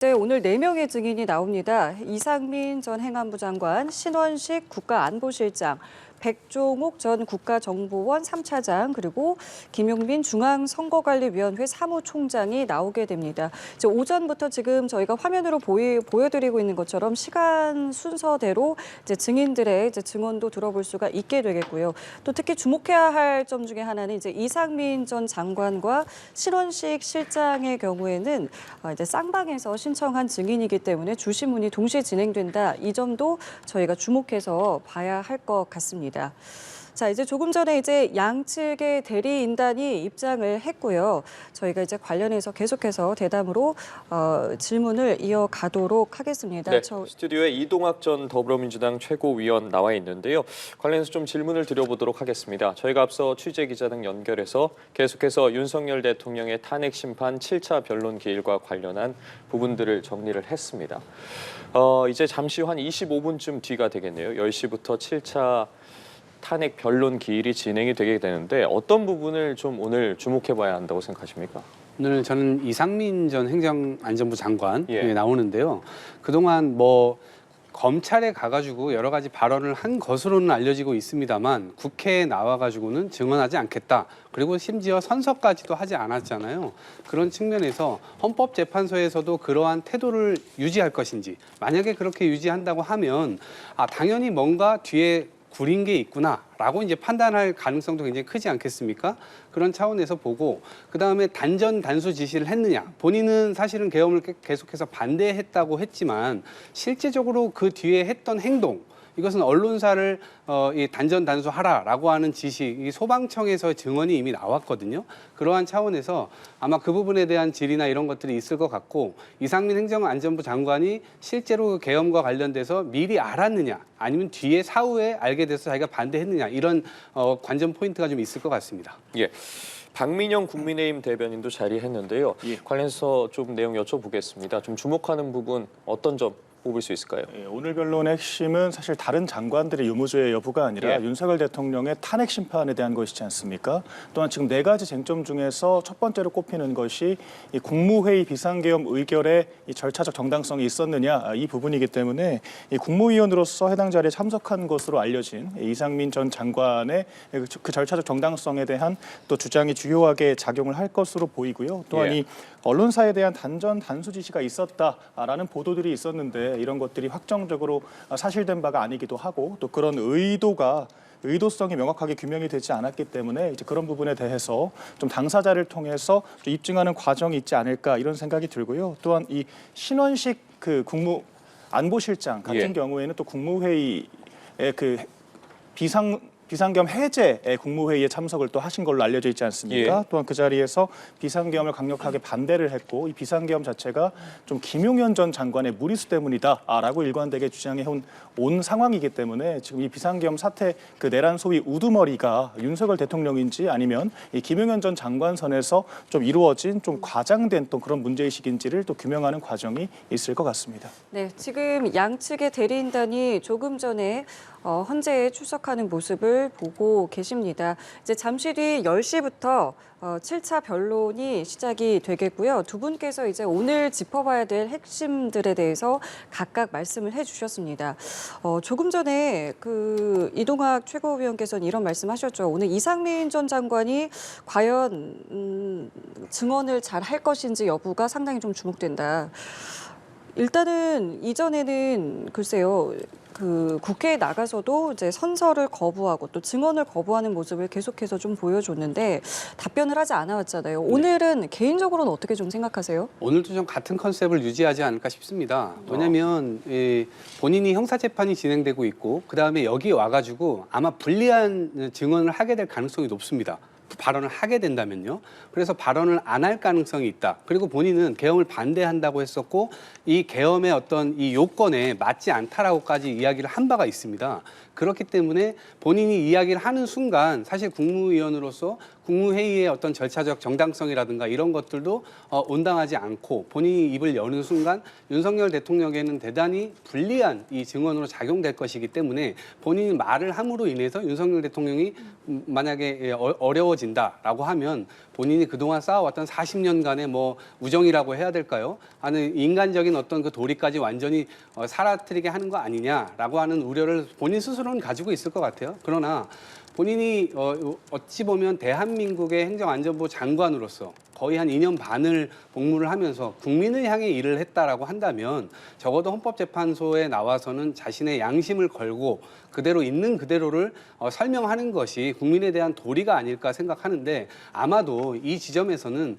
네, 오늘 4명의 증인이 나옵니다. 이상민 전 행안부 장관, 신원식 국가안보실장, 백종옥 전 국가정보원 3차장, 그리고 김용민 중앙선거관리위원회 사무총장이 나오게 됩니다. 이제 오전부터 지금 저희가 화면으로 보여드리고 있는 것처럼 시간 순서대로 이제 증인들의 이제 증언도 들어볼 수가 있게 되겠고요. 또 특히 주목해야 할 점 중에 하나는 이제 이상민 전 장관과 신원식 실장의 경우에는 이제 쌍방에서 신청한 증인이기 때문에 주시문이 동시에 진행된다. 이 점도 저희가 주목해서 봐야 할 것 같습니다. 자, 이제 조금 전에 이제 양측의 대리인단이 입장을 했고요. 저희가 이제 관련해서 계속해서 대담으로 질문을 이어가도록 하겠습니다. 네, 스튜디오에 이동학 전 더불어민주당 최고위원 나와 있는데요. 관련해서 좀 질문을 드려보도록 하겠습니다. 저희가 앞서 취재 기자 등 연결해서 계속해서 윤석열 대통령의 탄핵 심판 7차 변론 기일과 관련한 부분들을 정리를 했습니다. 이제 잠시 후 한 25분쯤 뒤가 되겠네요. 10시부터 7차 탄핵 변론 기일이 진행이 되게 되는데 어떤 부분을 좀 오늘 주목해봐야 한다고 생각하십니까? 오늘 저는 이상민 전 행정안전부 장관 예. 나오는데요. 그동안 검찰에 가가지고 여러 가지 발언을 한 것으로는 알려지고 있습니다만 국회에 나와가지고는 증언하지 않겠다. 그리고 심지어 선서까지도 하지 않았잖아요. 그런 측면에서 헌법재판소에서도 그러한 태도를 유지할 것인지, 만약에 그렇게 유지한다고 하면 당연히 뭔가 뒤에 구린 게 있구나라고 이제 판단할 가능성도 굉장히 크지 않겠습니까? 그런 차원에서 보고 그다음에 단전 단수 지시를 했느냐. 본인은 사실은 계엄을 계속해서 반대했다고 했지만 실제적으로 그 뒤에 했던 행동, 이것은 언론사를 이 단전 단수하라라고 하는 지시, 이 소방청에서 증언이 이미 나왔거든요. 그러한 차원에서 아마 그 부분에 대한 질의나 이런 것들이 있을 것 같고, 이상민 행정안전부 장관이 실제로 계엄과 관련돼서 미리 알았느냐, 아니면 뒤에 사후에 알게 돼서 자기가 반대했느냐, 이런 관전 포인트가 좀 있을 것 같습니다. 예. 박민영 국민의힘 대변인도 자리했는데요. 예. 관련해서 좀 내용 여쭤보겠습니다. 좀 주목하는 부분 어떤 점 뽑을 수 있을까요? 예, 오늘 변론의 핵심은 사실 다른 장관들의 유무죄 여부가 아니라 예. 윤석열 대통령의 탄핵 심판에 대한 것이지 않습니까? 또한 지금 4가지 쟁점 중에서 첫 번째로 꼽히는 것이 이 국무회의 비상계엄 의결에 이 절차적 정당성이 있었느냐, 이 부분이기 때문에 이 국무위원으로서 해당 자리에 참석한 것으로 알려진 이상민 전 장관의 그 절차적 정당성에 대한 또 주장이 주요하게 작용을 할 것으로 보이고요. 또한 예. 이 언론사에 대한 단전 단수 지시가 있었다라는 보도들이 있었는데 이런 것들이 확정적으로 사실된 바가 아니기도 하고, 또 그런 의도성이 명확하게 규명이 되지 않았기 때문에 이제 그런 부분에 대해서 좀 당사자를 통해서 좀 입증하는 과정이 있지 않을까, 이런 생각이 들고요. 또한 이 신원식 그 국무안보실장 같은 예. 경우에는 또 국무회의의 그 비상계엄 해제 국무회의에 참석을 또 하신 걸로 알려져 있지 않습니까? 예. 또한 그 자리에서 비상계엄을 강력하게 반대를 했고, 이 비상계엄 자체가 좀 김용현 전 장관의 무리수 때문이다라고 일관되게 주장해 온 상황이기 때문에 지금 이 비상계엄 사태 그 내란 소위 우두머리가 윤석열 대통령인지 아니면 이 김용현 전 장관 선에서 좀 이루어진 좀 과장된 또 그런 문제의식인지를 또 규명하는 과정이 있을 것 같습니다. 네, 지금 양측의 대리인단이 조금 전에 헌재에 출석하는 모습을 보고 계십니다. 이제 잠시 뒤 10시부터 7차 변론이 시작이 되겠고요. 두 분께서 이제 오늘 짚어봐야 될 핵심들에 대해서 각각 말씀을 해주셨습니다. 조금 전에 그 이동학 최고위원께서는 이런 말씀하셨죠. 오늘 이상민 전 장관이 과연 증언을 잘 할 것인지 여부가 상당히 좀 주목된다. 일단은 이전에는 글쎄요. 그 국회에 나가서도 이제 선서를 거부하고 또 증언을 거부하는 모습을 계속해서 좀 보여줬는데 답변을 하지 않아왔잖아요. 오늘은 개인적으로는 어떻게 좀 생각하세요? 오늘도 좀 같은 컨셉을 유지하지 않을까 싶습니다. 왜냐하면 본인이 형사재판이 진행되고 있고 그다음에 여기 와가지고 아마 불리한 증언을 하게 될 가능성이 높습니다. 발언을 하게 된다면요. 그래서 발언을 안 할 가능성이 있다. 그리고 본인은 계엄을 반대한다고 했었고 이 계엄의 어떤 이 요건에 맞지 않다라고까지 이야기를 한 바가 있습니다. 그렇기 때문에 본인이 이야기를 하는 순간 사실 국무위원으로서 국무회의의 어떤 절차적 정당성이라든가 이런 것들도 온당하지 않고 본인이 입을 여는 순간 윤석열 대통령에게는 대단히 불리한 이 증언으로 작용될 것이기 때문에 본인이 말을 함으로 인해서 윤석열 대통령이 만약에 어려워진다라고 하면 본인이 그동안 쌓아왔던 40년간의 뭐 우정이라고 해야 될까요? 하는 인간적인 어떤 그 도리까지 완전히 사라뜨리게 하는 거 아니냐라고 하는 우려를 본인 스스로는 가지고 있을 것 같아요. 그러나 본인이 어찌 보면 대한민국의 행정안전부 장관으로서 거의 한 2년 반을 복무를 하면서 국민을 향해 일을 했다라고 한다면 적어도 헌법재판소에 나와서는 자신의 양심을 걸고 그대로 있는 그대로를 설명하는 것이 국민에 대한 도리가 아닐까 생각하는데 아마도 이 지점에서는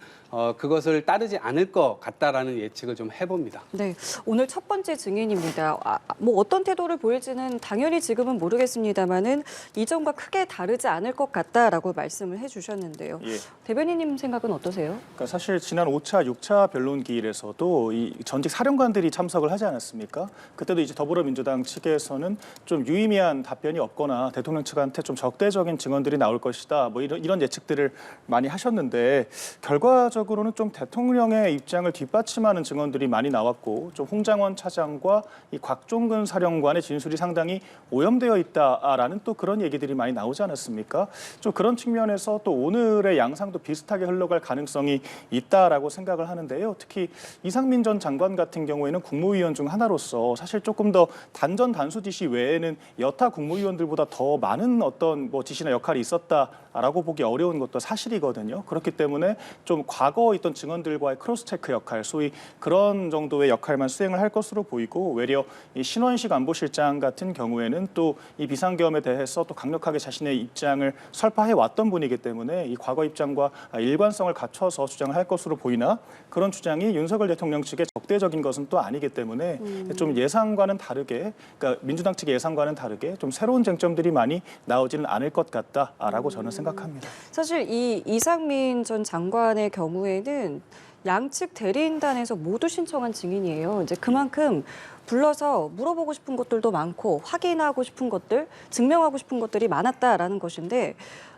그것을 따르지 않을 것 같다라는 예측을 좀 해봅니다. 네, 오늘 첫 번째 증인입니다. 뭐 어떤 태도를 보일지는 당연히 지금은 모르겠습니다만은 이전과 크게 다르지 않을 것 같다라고 말씀을 해주셨는데요. 예. 대변인님 생각은 어떠세요? 그러니까 사실 지난 5차, 6차 변론기일에서도 이 전직 사령관들이 참석을 하지 않았습니까? 그때도 이제 더불어민주당 측에서는 좀 유의미한 답변이 없거나 대통령 측한테 좀 적대적인 증언들이 나올 것이다. 뭐 이런 예측들을 많이 하셨는데 결과적으로는 좀 대통령의 입장을 뒷받침하는 증언들이 많이 나왔고 좀 홍장원 차장과 이 곽종근 사령관의 진술이 상당히 오염되어 있다라는 또 그런 얘기들이 많이 나오지 않았습니까? 좀 그런 측면에서 또 오늘의 양상도 비슷하게 흘러갈 가능성이 있다라고 생각을 하는데요. 특히 이상민 전 장관 같은 경우에는 국무위원 중 하나로서 사실 조금 더 단전 단수 지시 외에는 여타 국무위원들보다 더 많은 어떤 뭐 지시나 역할이 있었다라고 보기 어려운 것도 사실이거든요. 그렇기 때문에 좀 과거 있던 증언들과의 크로스 체크 역할, 소위 그런 정도의 역할만 수행을 할 것으로 보이고 외려 이 신원식 안보실장 같은 경우에는 또 이 비상계엄에 대해서 또 강력하게 자신의 입장을 설파해 왔던 분이기 때문에 이 과거 입장과 일관성을 갖춰서 주장을 할 것으로 보이나 그런 주장이 윤석열 대통령 측의 적대적인 것은 또 아니기 때문에 좀 예상과는 다르게, 그러니까 민주당 측의 예상과는 다르게 좀 새로운 쟁점들이 많이 나오지는 않을 것 같다라고 저는 생각합니다. 사실 이 이상민 전 장관의 경우에는 양측 대리인단에서 모두 신청한 증인이에요. 이제 그만큼 불러서 물어보고 싶은 것들도 많고 확인하고 싶은 것들, 증명하고 싶은 것들이 많았다라는 것인데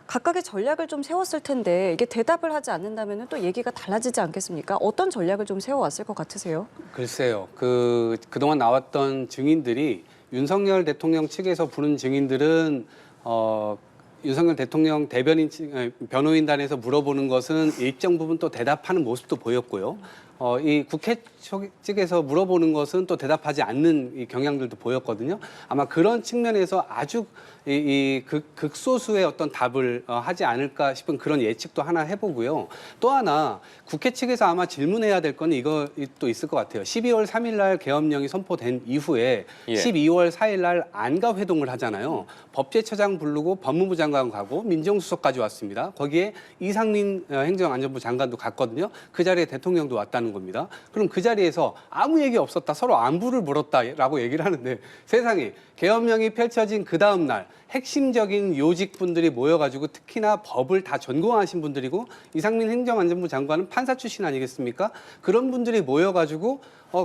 각각의 전략을 좀 세웠을 텐데 이게 대답을 하지 않는다면 또 얘기가 달라지지 않겠습니까? 어떤 전략을 좀 세워왔을 것 같으세요? 글쎄요. 그동안 나왔던 증인들이 윤석열 대통령 측에서 부른 증인들은 윤석열 대통령 변호인단에서 물어보는 것은 일정 부분 또 대답하는 모습도 보였고요. 이 국회 측에서 물어보는 것은 또 대답하지 않는 이 경향들도 보였거든요. 아마 그런 측면에서 아주 극소수의 어떤 답을 하지 않을까 싶은 그런 예측도 하나 해보고요. 또 하나 국회 측에서 아마 질문해야 될 건 이거 또 있을 것 같아요. 12월 3일 날 계엄령이 선포된 이후에 12월 4일 날 안가 회동을 하잖아요. 법제처장 부르고 법무부 장관 가고 민정수석까지 왔습니다. 거기에 이상민 행정안전부 장관도 갔거든요. 그 자리에 대통령도 왔다는 겁니다. 그럼 그 자리에서 아무 얘기 없었다, 서로 안부를 물었다라고 얘기를 하는데 세상에 계엄령이 펼쳐진 그 다음 날 핵심적인 요직분들이 모여가지고 특히나 법을 다 전공하신 분들이고 이상민 행정안전부 장관은 판사 출신 아니겠습니까? 그런 분들이 모여가지고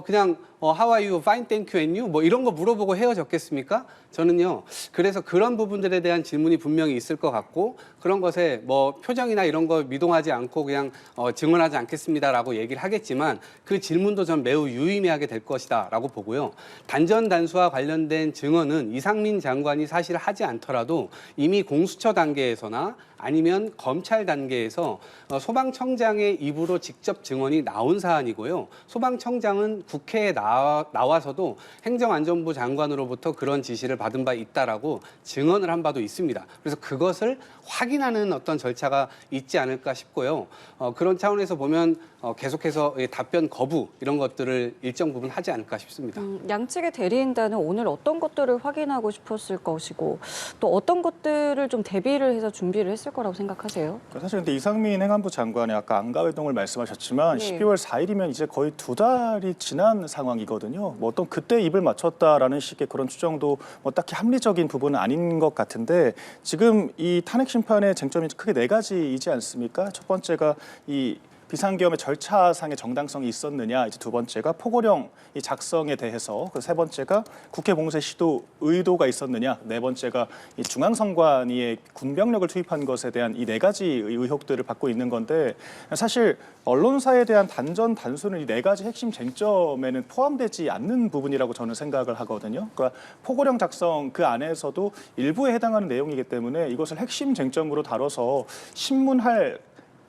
그냥 How are you? Fine, thank you, and you? 뭐 이런 거 물어보고 헤어졌겠습니까? 저는요. 그래서 그런 부분들에 대한 질문이 분명히 있을 것 같고 그런 것에 뭐 표정이나 이런 거 미동하지 않고 그냥 증언하지 않겠습니다라고 얘기를 하겠지만 그 질문도 전 매우 유의미하게 될 것이다라고 보고요. 단전 단수와 관련된 증언은 이상민 장관이 사실 하지 않더라도 이미 공수처 단계에서나 아니면 검찰 단계에서 소방청장의 입으로 직접 증언이 나온 사안이고요. 소방청장은 국회에 나와서도 행정안전부 장관으로부터 그런 지시를 받은 바 있다라고 증언을 한 바도 있습니다. 그래서 그것을 확인하는 어떤 절차가 있지 않을까 싶고요. 그런 차원에서 보면 계속해서 답변 거부 이런 것들을 일정 부분 하지 않을까 싶습니다. 양측의 대리인단은 오늘 어떤 것들을 확인하고 싶었을 것이고 또 어떤 것들을 좀 대비를 해서 준비를 했을 거라고 생각하세요? 사실 근데 이상민 행안부 장관이 아까 안가회동을 말씀하셨지만 네. 12월 4일이면 이제 거의 2달이 지난 상황이거든요. 뭐 어떤 그때 입을 맞췄다라는 식의 그런 추정도 뭐 딱히 합리적인 부분은 아닌 것 같은데 지금 이 탄핵 심판의 쟁점이 크게 네 가지이지 않습니까? 첫 번째가 이 비상계엄의 절차상의 정당성이 있었느냐, 이제 두 번째가 포고령 이 작성에 대해서, 그 세 번째가 국회 공세 시도 의도가 있었느냐, 네 번째가 이 중앙선관위에 군병력을 투입한 것에 대한 이 네 가지 의혹들을 받고 있는 건데, 사실 언론사에 대한 단전 단수는 이 네 가지 핵심 쟁점에는 포함되지 않는 부분이라고 저는 생각을 하거든요. 그러니까 포고령 작성 그 안에서도 일부에 해당하는 내용이기 때문에 이것을 핵심 쟁점으로 다뤄서 신문할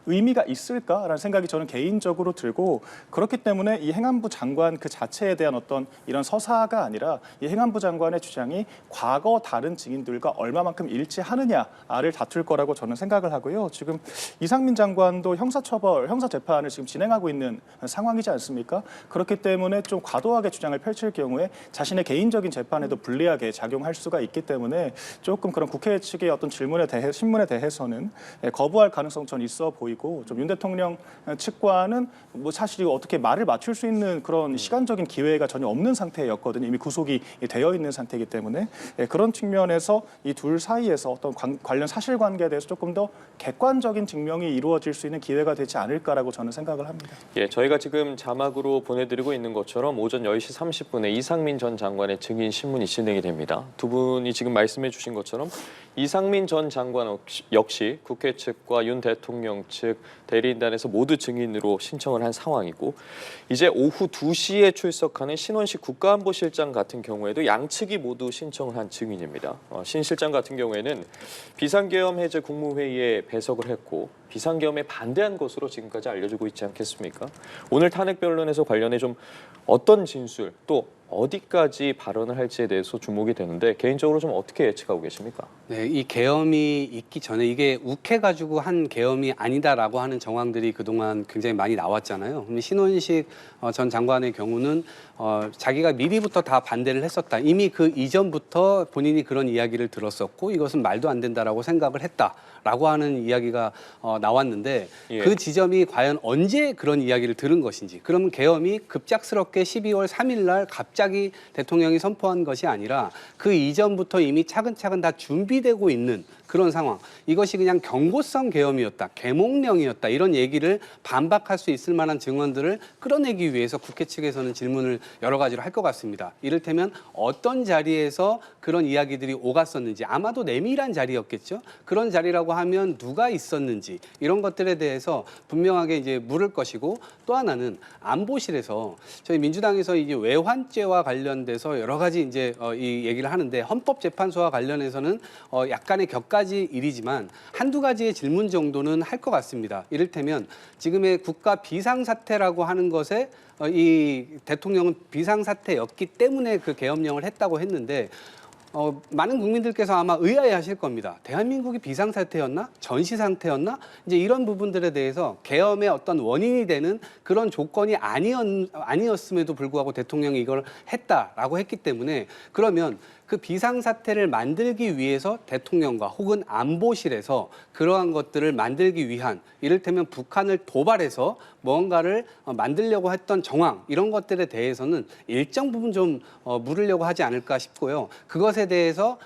의미가 있을까라는 생각이 저는 개인적으로 들고, 그렇기 때문에 이 행안부 장관 그 자체에 대한 어떤 이런 서사가 아니라 이 행안부 장관의 주장이 과거 다른 증인들과 얼마만큼 일치하느냐를 다툴 거라고 저는 생각을 하고요. 지금 이상민 장관도 형사처벌, 형사재판을 지금 진행하고 있는 상황이지 않습니까? 그렇기 때문에 좀 과도하게 주장을 펼칠 경우에 자신의 개인적인 재판에도 불리하게 작용할 수가 있기 때문에 조금 그런 국회 측의 어떤 질문에 대해, 신문에 대해서는 거부할 가능성 전 있어 보이고, 좀 윤 대통령 측과는 뭐 사실 이거 어떻게 말을 맞출 수 있는 그런 시간적인 기회가 전혀 없는 상태였거든요. 이미 구속이 되어 있는 상태이기 때문에 그런 측면에서 이 둘 사이에서 어떤 관련 사실관계에 대해서 조금 더 객관적인 증명이 이루어질 수 있는 기회가 되지 않을까라고 저는 생각을 합니다. 예, 저희가 지금 자막으로 보내드리고 있는 것처럼 오전 10시 30분에 이상민 전 장관의 증인 신문이 진행이 됩니다. 두 분이 지금 말씀해 주신 것처럼 이상민 전 장관 역시 국회 측과 윤 대통령 측 대리인단에서 모두 증인으로 신청을 한 상황이고, 이제 오후 2시에 출석하는 신원식 국가안보실장 같은 경우에도 양측이 모두 신청을 한 증인입니다. 신 실장 같은 경우에는 비상계엄 해제 국무회의에 배석을 했고 비상계엄에 반대한 것으로 지금까지 알려지고 있지 않겠습니까? 오늘 탄핵 변론에서 관련해 좀 어떤 진술 또 어디까지 발언을 할지에 대해서 주목이 되는데, 개인적으로 좀 어떻게 예측하고 계십니까? 네, 이 계엄이 있기 전에 이게 욱해가지고 한 계엄이 아니다라고 하는 정황들이 그동안 굉장히 많이 나왔잖아요. 그럼 신원식 전 장관의 경우는 자기가 미리부터 다 반대를 했었다. 이미 그 이전부터 본인이 그런 이야기를 들었었고 이것은 말도 안 된다라고 생각을 했다라고 하는 이야기가 나왔는데, 예. 그 지점이 과연 언제 그런 이야기를 들은 것인지, 그러면 계엄이 급작스럽게 12월 3일 날 갑자기 대통령이 선포한 것이 아니라 그 이전부터 이미 차근차근 다 준비되고 있는 그런 상황, 이것이 그냥 경고성 계엄이었다, 계몽령이었다, 이런 얘기를 반박할 수 있을 만한 증언들을 끌어내기 위해서 국회 측에서는 질문을 여러 가지로 할 것 같습니다. 이를테면 어떤 자리에서 그런 이야기들이 오갔었는지, 아마도 내밀한 자리였겠죠. 그런 자리라고 하면 누가 있었는지, 이런 것들에 대해서 분명하게 이제 물을 것이고, 또 하나는 안보실에서 저희 민주당에서 이제 외환죄와 관련돼서 여러 가지 이제 이 얘기를 하는데, 헌법재판소와 관련해서는 약간의 격가지 일이지만 한두 가지의 질문 정도는 할 것 같습니다. 이를테면 지금의 국가 비상사태라고 하는 것에 이 대통령은 비상사태였기 때문에 그 계엄령을 했다고 했는데, 많은 국민들께서 아마 의아해하실 겁니다. 대한민국이 비상사태였나? 전시상태였나? 이제 이런 부분들에 대해서 계엄의 어떤 원인이 되는 그런 조건이 아니었음에도 불구하고 대통령이 이걸 했다라고 했기 때문에, 그러면 그 비상사태를 만들기 위해서 대통령과 혹은 안보실에서 그러한 것들을 만들기 위한, 이를테면 북한을 도발해서 뭔가를 만들려고 했던 정황, 이런 것들에 대해서는 일정 부분 좀 물으려고 하지 않을까 싶고요. 그것에 대해서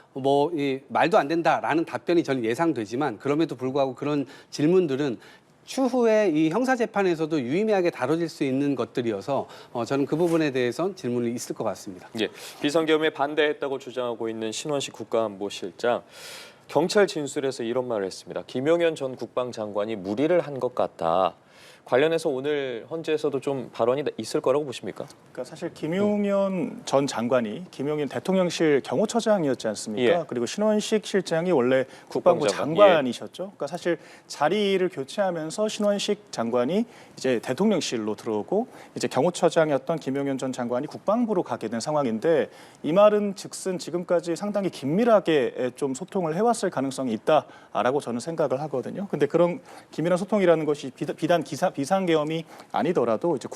말도 안 된다라는 답변이 저는 예상되지만, 그럼에도 불구하고 그런 질문들은 추후에 이 형사재판에서도 유의미하게 다뤄질 수 있는 것들이어서 저는 그 부분에 대해서는 질문이 있을 것 같습니다. 예, 비상계엄에 반대했다고 주장하고 있는 신원식 국가안보실장, 경찰 진술에서 이런 말을 했습니다. 김용현 전 국방장관이 무리를 한 것 같다. 관련해서 오늘 헌재에서도 좀 발언이 있을 거라고 보십니까? 그러니까 사실 김용현 전 장관이 김용현 대통령실 경호처장이었지 않습니까? 예. 그리고 신원식 실장이 원래 국방부 국방장관. 장관이셨죠. 그러니까 사실 자리를 교체하면서 신원식 장관이 이제 대통령실로 들어오고 이제 경호처장이었던 김용현 전 장관이 국방부로 가게 된 상황인데, 이 말은 즉슨 지금까지 상당히 긴밀하게 좀 소통을 해왔을 가능성이 있다라고 저는 생각을 하거든요. 근데 그런 긴밀한 소통이라는 것이 비단 비상계엄이 아니더라도 이제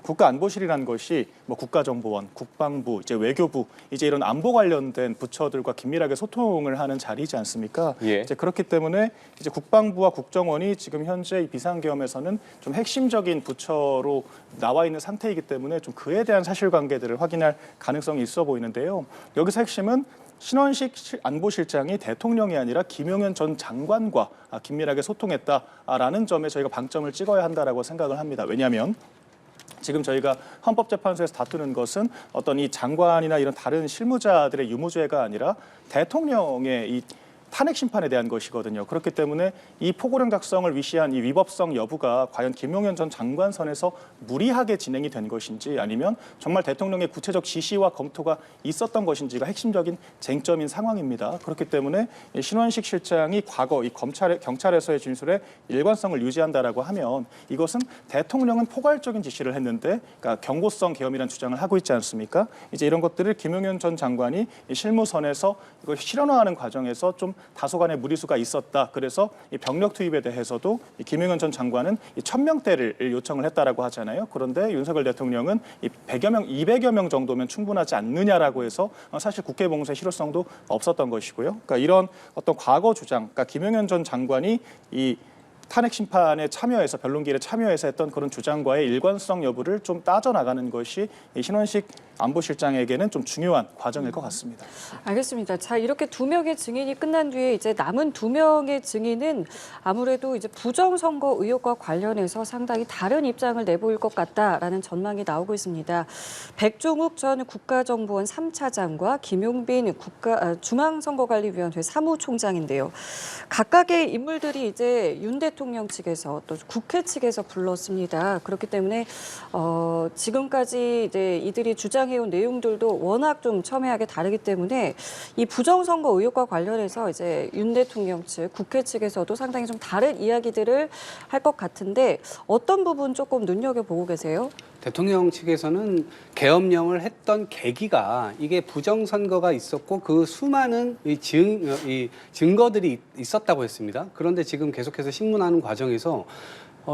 국가안보실이라는 것이 뭐 국가정보원, 국방부, 이제 외교부, 이제 이런 안보 관련된 부처들과 긴밀하게 소통을 하는 자리이지 않습니까? 예. 이제 그렇기 때문에 이제 국방부와 국정원이 지금 현재 이 비상계엄에서는 좀 핵심적인 부처로 나와 있는 상태이기 때문에 좀 그에 대한 사실관계들을 확인할 가능성이 있어 보이는데요. 여기서 핵심은 신원식 안보실장이 대통령이 아니라 김용현 전 장관과 긴밀하게 소통했다라는 점에 저희가 방점을 찍어야 한다라고 생각을 합니다. 왜냐하면 지금 저희가 헌법재판소에서 다투는 것은 어떤 이 장관이나 이런 다른 실무자들의 유무죄가 아니라 대통령의 이 탄핵 심판에 대한 것이거든요. 그렇기 때문에 이 포고령 작성을 위시한 이 위법성 여부가 과연 김용현 전 장관 선에서 무리하게 진행이 된 것인지 아니면 정말 대통령의 구체적 지시와 검토가 있었던 것인지가 핵심적인 쟁점인 상황입니다. 그렇기 때문에 신원식 실장이 과거 이 경찰에서의 진술에 일관성을 유지한다라고 하면 이것은 대통령은 포괄적인 지시를 했는데 그러니까 경고성 계엄이라는 주장을 하고 있지 않습니까? 이제 이런 것들을 김용현 전 장관이 실무선에서 이걸 실현화하는 과정에서 좀 다소간의 무리수가 있었다. 그래서 이 병력 투입에 대해서도 이 김용현 전 장관은 이 1000명대를 요청을 했다라고 하잖아요. 그런데 윤석열 대통령은 이 100여 명, 200여 명 정도면 충분하지 않느냐라고 해서 사실 국회 봉쇄 실효성도 없었던 것이고요. 그러니까 이런 어떤 과거 주장, 그러니까 김용현 전 장관이 이 탄핵 심판에 참여해서 변론기일에 참여해서 했던 그런 주장과의 일관성 여부를 좀 따져나가는 것이 이 신원식 안보실장에게는 좀 중요한 과정일 것 같습니다. 알겠습니다. 자, 이렇게 2명의 증인이 끝난 뒤에 이제 남은 2명의 증인은 아무래도 이제 부정선거 의혹과 관련해서 상당히 다른 입장을 내보일 것 같다라는 전망이 나오고 있습니다. 백종욱 전 국가정보원 3차장과 김용빈 중앙선거관리위원회 사무총장인데요. 각각의 인물들이 이제 윤 대통령 측에서 또 국회 측에서 불렀습니다. 그렇기 때문에 지금까지 이제 이들이 주장해온 내용들도 워낙 좀 첨예하게 다르기 때문에 이 부정선거 의혹과 관련해서 이제 윤 대통령 측, 국회 측에서도 상당히 좀 다른 이야기들을 할 것 같은데 어떤 부분 조금 눈여겨보고 계세요? 대통령 측에서는 계엄령을 했던 계기가 이게 부정선거가 있었고 그 수많은 이 증거들이 있었다고 했습니다. 그런데 지금 계속해서 신문하는 과정에서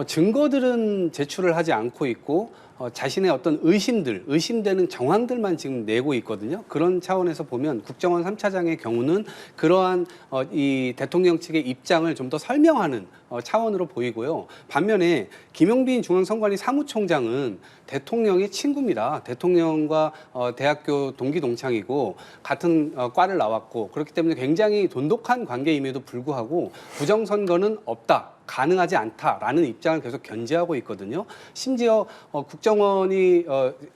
증거들은 제출을 하지 않고 있고 자신의 어떤 의심되는 정황들만 지금 내고 있거든요. 그런 차원에서 보면 국정원 3차장의 경우는 그러한 이 대통령 측의 입장을 좀 더 설명하는 차원으로 보이고요. 반면에 김용빈 중앙선관위 사무총장은 대통령의 친구입니다. 대통령과 대학교 동기 동창이고 같은 과를 나왔고 그렇기 때문에 굉장히 돈독한 관계임에도 불구하고 부정선거는 없다. 가능하지 않다라는 입장을 계속 견지하고 있거든요. 심지어 국정원이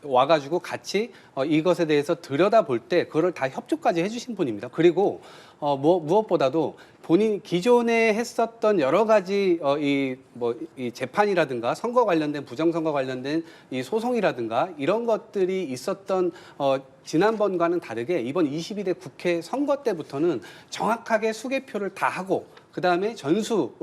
와가지고 같이 이것에 대해서 들여다볼 때 그걸 다 협조까지 해주신 분입니다. 그리고 무엇보다도 본인 기존에 했었던 여러 가지 이 재판이라든가 선거 관련된 부정선거 관련된 이 소송이라든가 이런 것들이 있었던 지난번과는 다르게 이번 22대 국회 선거 때부터는 정확하게 수개표를 다 하고 그다음에 전수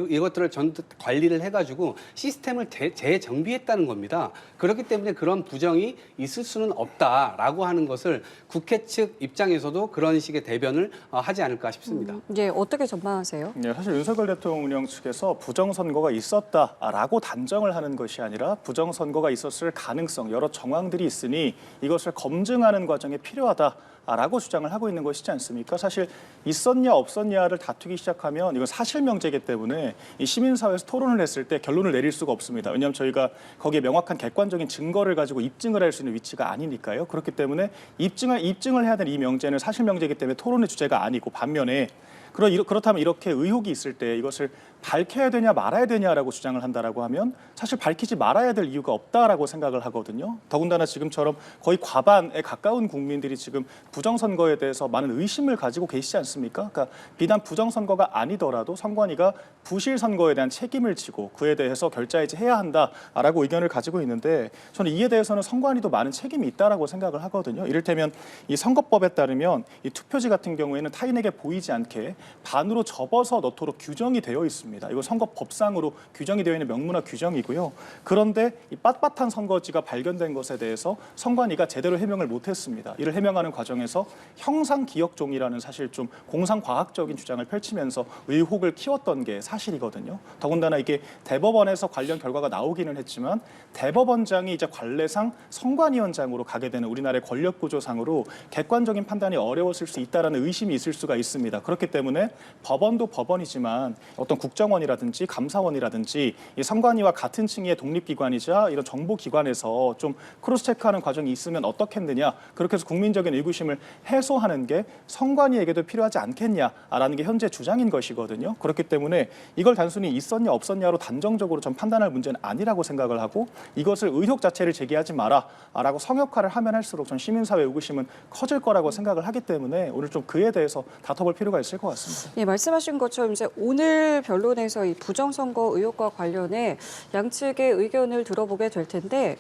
이것들을 전부 관리를 해가지고 시스템을 재정비했다는 겁니다. 그렇기 때문에 그런 부정이 있을 수는 없다라고 하는 것을 국회 측 입장에서도 그런 식의 대변을 하지 않을까 싶습니다. 예, 어떻게 전망하세요? 네, 사실 윤석열 대통령 측에서 부정선거가 있었다라고 단정을 하는 것이 아니라 부정선거가 있었을 가능성, 여러 정황들이 있으니 이것을 검증하는 과정에 필요하다라고 주장을 하고 있는 것이지 않습니까? 사실 있었냐 없었냐를 다투기 시작하면 이건 사실명제이기 때문에 이 시민사회에서 토론을 했을 때 결론을 내릴 수가 없습니다. 왜냐하면 저희가 거기에 명확한 객관적인 증거를 가지고 입증을 할 수 있는 위치가 아니니까요. 그렇기 때문에 입증을 해야 되는 이 명제는 사실명제이기 때문에 토론의 주제가 아니고 반면에 그렇다면 이렇게 의혹이 있을 때 이것을 밝혀야 되냐 말아야 되냐라고 주장을 한다라고 하면 사실 밝히지 말아야 될 이유가 없다라고 생각을 하거든요. 더군다나 지금처럼 거의 과반에 가까운 국민들이 지금 부정선거에 대해서 많은 의심을 가지고 계시지 않습니까? 그러니까 비단 부정선거가 아니더라도 선관위가 부실선거에 대한 책임을 지고 그에 대해서 결자해지해야 한다라고 의견을 가지고 있는데 저는 이에 대해서는 선관위도 많은 책임이 있다라고 생각을 하거든요. 이를테면 이 선거법에 따르면 이 투표지 같은 경우에는 타인에게 보이지 않게 반으로 접어서 넣도록 규정이 되어 있습니다. 이거 선거법상으로 규정이 되어 있는 명문화 규정이고요. 그런데 이 빳빳한 선거지가 발견된 것에 대해서 선관위가 제대로 해명을 못했습니다. 이를 해명하는 과정에서 형상기억종이라는 사실 좀 공상과학적인 주장을 펼치면서 의혹을 키웠던 게 사실이거든요. 더군다나 이게 대법원에서 관련 결과가 나오기는 했지만 대법원장이 이제 관례상 선관위원장으로 가게 되는 우리나라의 권력구조상으로 객관적인 판단이 어려웠을 수 있다는 의심이 있을 수가 있습니다. 그렇기 때문에 때문에 법원도 법원이지만 어떤 국정원이라든지 감사원이라든지 이 선관위와 같은 층의 독립기관이자 이런 정보기관에서 좀 크로스 체크하는 과정이 있으면 어떻겠느냐. 그렇게 해서 국민적인 의구심을 해소하는 게 선관위에게도 필요하지 않겠냐라는 게 현재 주장인 것이거든요. 그렇기 때문에 이걸 단순히 있었냐 없었냐로 단정적으로 좀 판단할 문제는 아니라고 생각을 하고 이것을 의혹 자체를 제기하지 마라라고 성역화를 하면 할수록 전 시민사회 의구심은 커질 거라고 생각을 하기 때문에 오늘 좀 그에 대해서 다퉈볼 필요가 있을 것 같습니다. 예, 말씀하신 것처럼 이제 오늘 변론에서 이 부정선거 의혹과 관련해 양측의 의견을 들어보게 될 텐데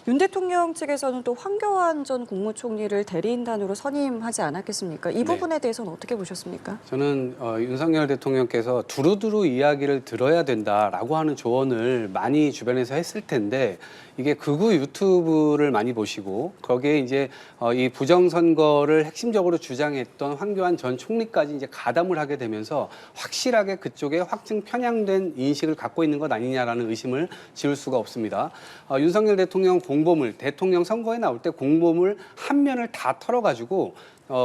윤 대통령 측에서는 또 황교안 전 국무총리를 대리인단으로 선임하지 않았겠습니까? 이 부분에 대해서는 어떻게 보셨습니까? 저는 윤석열 대통령께서 두루두루 이야기를 들어야 된다라고 하는 조언을 많이 주변에서 했을 텐데 이게 극우 유튜브를 많이 보시고 거기에 이제 이 부정선거를 핵심적으로 주장했던 황교안 전 총리까지 이제 가담을 하게 되면서 확실하게 그쪽에 확증 편향된 인식을 갖고 있는 것 아니냐라는 의심을 지울 수가 없습니다. 윤석열 대통령 공보물, 대통령 선거에 나올 때 공보물 한 면을 다 털어가지고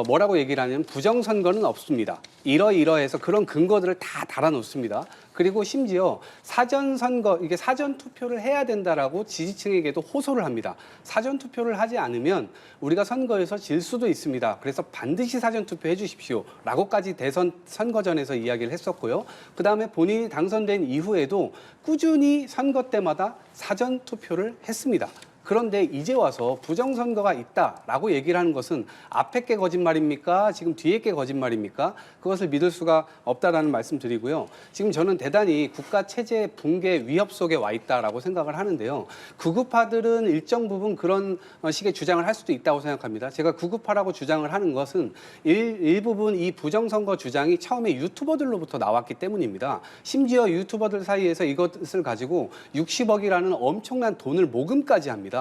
뭐라고 얘기를 하냐면 부정선거는 없습니다. 이러이러해서 그런 근거들을 다 달아놓습니다. 그리고 심지어 사전선거, 이게 사전투표를 해야 된다라고 지지층에게도 호소를 합니다. 사전투표를 하지 않으면 우리가 선거에서 질 수도 있습니다. 그래서 반드시 사전투표 해주십시오. 라고까지 대선 선거전에서 이야기를 했었고요. 그다음에 본인이 당선된 이후에도 꾸준히 선거 때마다 사전투표를 했습니다. 그런데 이제 와서 부정선거가 있다라고 얘기를 하는 것은 앞에 게 거짓말입니까? 지금 뒤에 게 거짓말입니까? 그것을 믿을 수가 없다라는 말씀 드리고요. 지금 저는 대단히 국가 체제 붕괴 위협 속에 와 있다라고 생각을 하는데요. 극우파들은 일정 부분 그런 식의 주장을 할 수도 있다고 생각합니다. 제가 극우파라고 주장을 하는 것은 일부분 이 부정선거 주장이 처음에 유튜버들로부터 나왔기 때문입니다. 심지어 유튜버들 사이에서 이것을 가지고 60억이라는 엄청난 돈을 모금까지 합니다.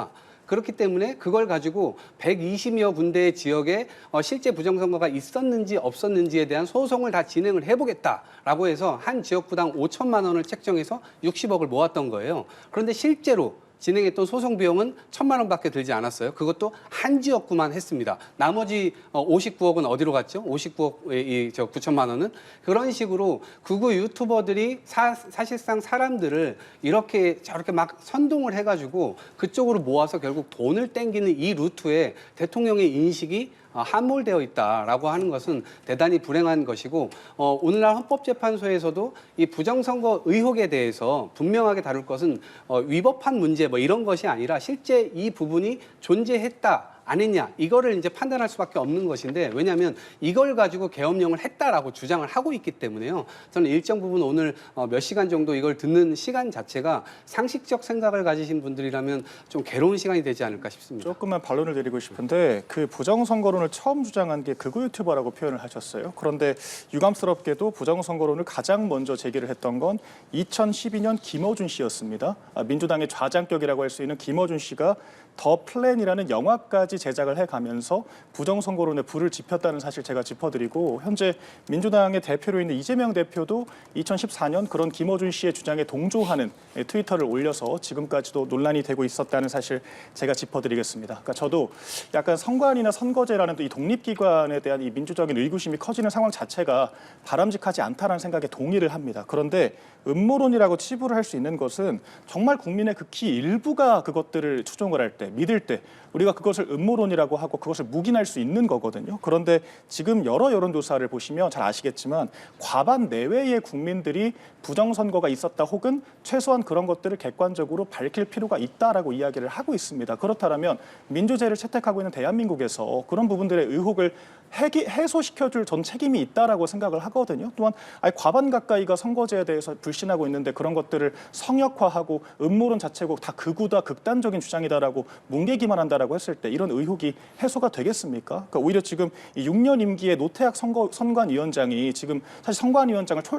그렇기 때문에 그걸 가지고 120여 군데의 지역에 실제 부정선거가 있었는지 없었는지에 대한 소송을 다 진행을 해보겠다라고 해서 한 지역구당 5천만 원을 책정해서 60억을 모았던 거예요. 그런데 실제로 진행했던 소송 비용은 1,000만 원밖에 들지 않았어요. 그것도 한 지역구만 했습니다. 나머지 59억은 어디로 갔죠? 59억 9천만 원은 그런 식으로 극우 유튜버들이 사실상 사람들을 이렇게 저렇게 막 선동을 해가지고 그쪽으로 모아서 결국 돈을 땡기는 이 루트에 대통령의 인식이 함몰되어 있다라고 하는 것은 대단히 불행한 것이고 오늘날 헌법재판소에서도 이 부정선거 의혹에 대해서 분명하게 다룰 것은 위법한 문제 뭐 이런 것이 아니라 실제 이 부분이 존재했다. 안 했냐 이거를 이제 판단할 수밖에 없는 것인데 왜냐하면 이걸 가지고 계엄령을 했다라고 주장을 하고 있기 때문에요. 저는 일정 부분 오늘 몇 시간 정도 이걸 듣는 시간 자체가 상식적 생각을 가지신 분들이라면 좀 괴로운 시간이 되지 않을까 싶습니다. 조금만 반론을 드리고 싶은데 그 부정선거론을 처음 주장한 게 극우 유튜버라고 표현을 하셨어요. 그런데 유감스럽게도 부정선거론을 가장 먼저 제기를 했던 건 2012년 김어준 씨였습니다. 민주당의 좌장격이라고 할 수 있는 김어준 씨가 더 플랜이라는 영화까지 제작을 해가면서 부정선거론에 불을 지폈다는 사실 제가 짚어드리고 현재 민주당의 대표로 있는 이재명 대표도 2014년 그런 김어준 씨의 주장에 동조하는 트위터를 올려서 지금까지도 논란이 되고 있었다는 사실 제가 짚어드리겠습니다. 그러니까 저도 약간 선관위나 선거제라는 이 독립기관에 대한 이 민주적인 의구심이 커지는 상황 자체가 바람직하지 않다는 생각에 동의를 합니다. 그런데 음모론이라고 치부를 할 수 있는 것은 정말 국민의 극히 일부가 그것들을 추종을 할 때, 믿을 때 우리가 그것을 음모론이라고 하고 그것을 묵인할 수 있는 거거든요. 그런데 지금 여러 여론조사를 보시면 잘 아시겠지만 과반 내외의 국민들이 부정선거가 있었다 혹은 최소한 그런 것들을 객관적으로 밝힐 필요가 있다라고 이야기를 하고 있습니다. 그렇다면 민주제를 채택하고 있는 대한민국에서 그런 부분들의 의혹을 해소시켜줄 전 책임이 있다라고 생각을 하거든요. 또한 과반 가까이가 선거제에 대해서 불신하고 있는데 그런 것들을 성역화하고 음모론 자체고 다 극우다 극단적인 주장이다라고 뭉개기만 한다라고 했을 때 이런 의혹이 해소가 되겠습니까? 그러니까 오히려 지금 이 6년 임기의 노태학 선관위원장이 지금 사실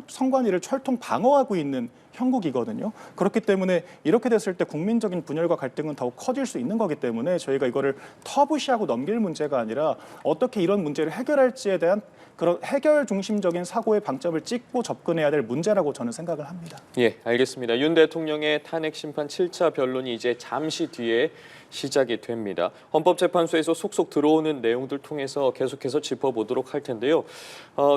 선관위를 철통 방어하고 있는 형국이거든요. 그렇기 때문에 이렇게 됐을 때 국민적인 분열과 갈등은 더욱 커질 수 있는 거기 때문에 저희가 이거를 터부시하고 넘길 문제가 아니라 어떻게 이런 문제를 해결할지에 대한 그런 해결 중심적인 사고의 방점을 찍고 접근해야 될 문제라고 저는 생각을 합니다. 예, 알겠습니다. 윤 대통령의 탄핵 심판 7차 변론이 이제 잠시 뒤에 시작이 됩니다. 헌법재판소에서 속속 들어오는 내용들 통해서 계속해서 짚어보도록 할 텐데요.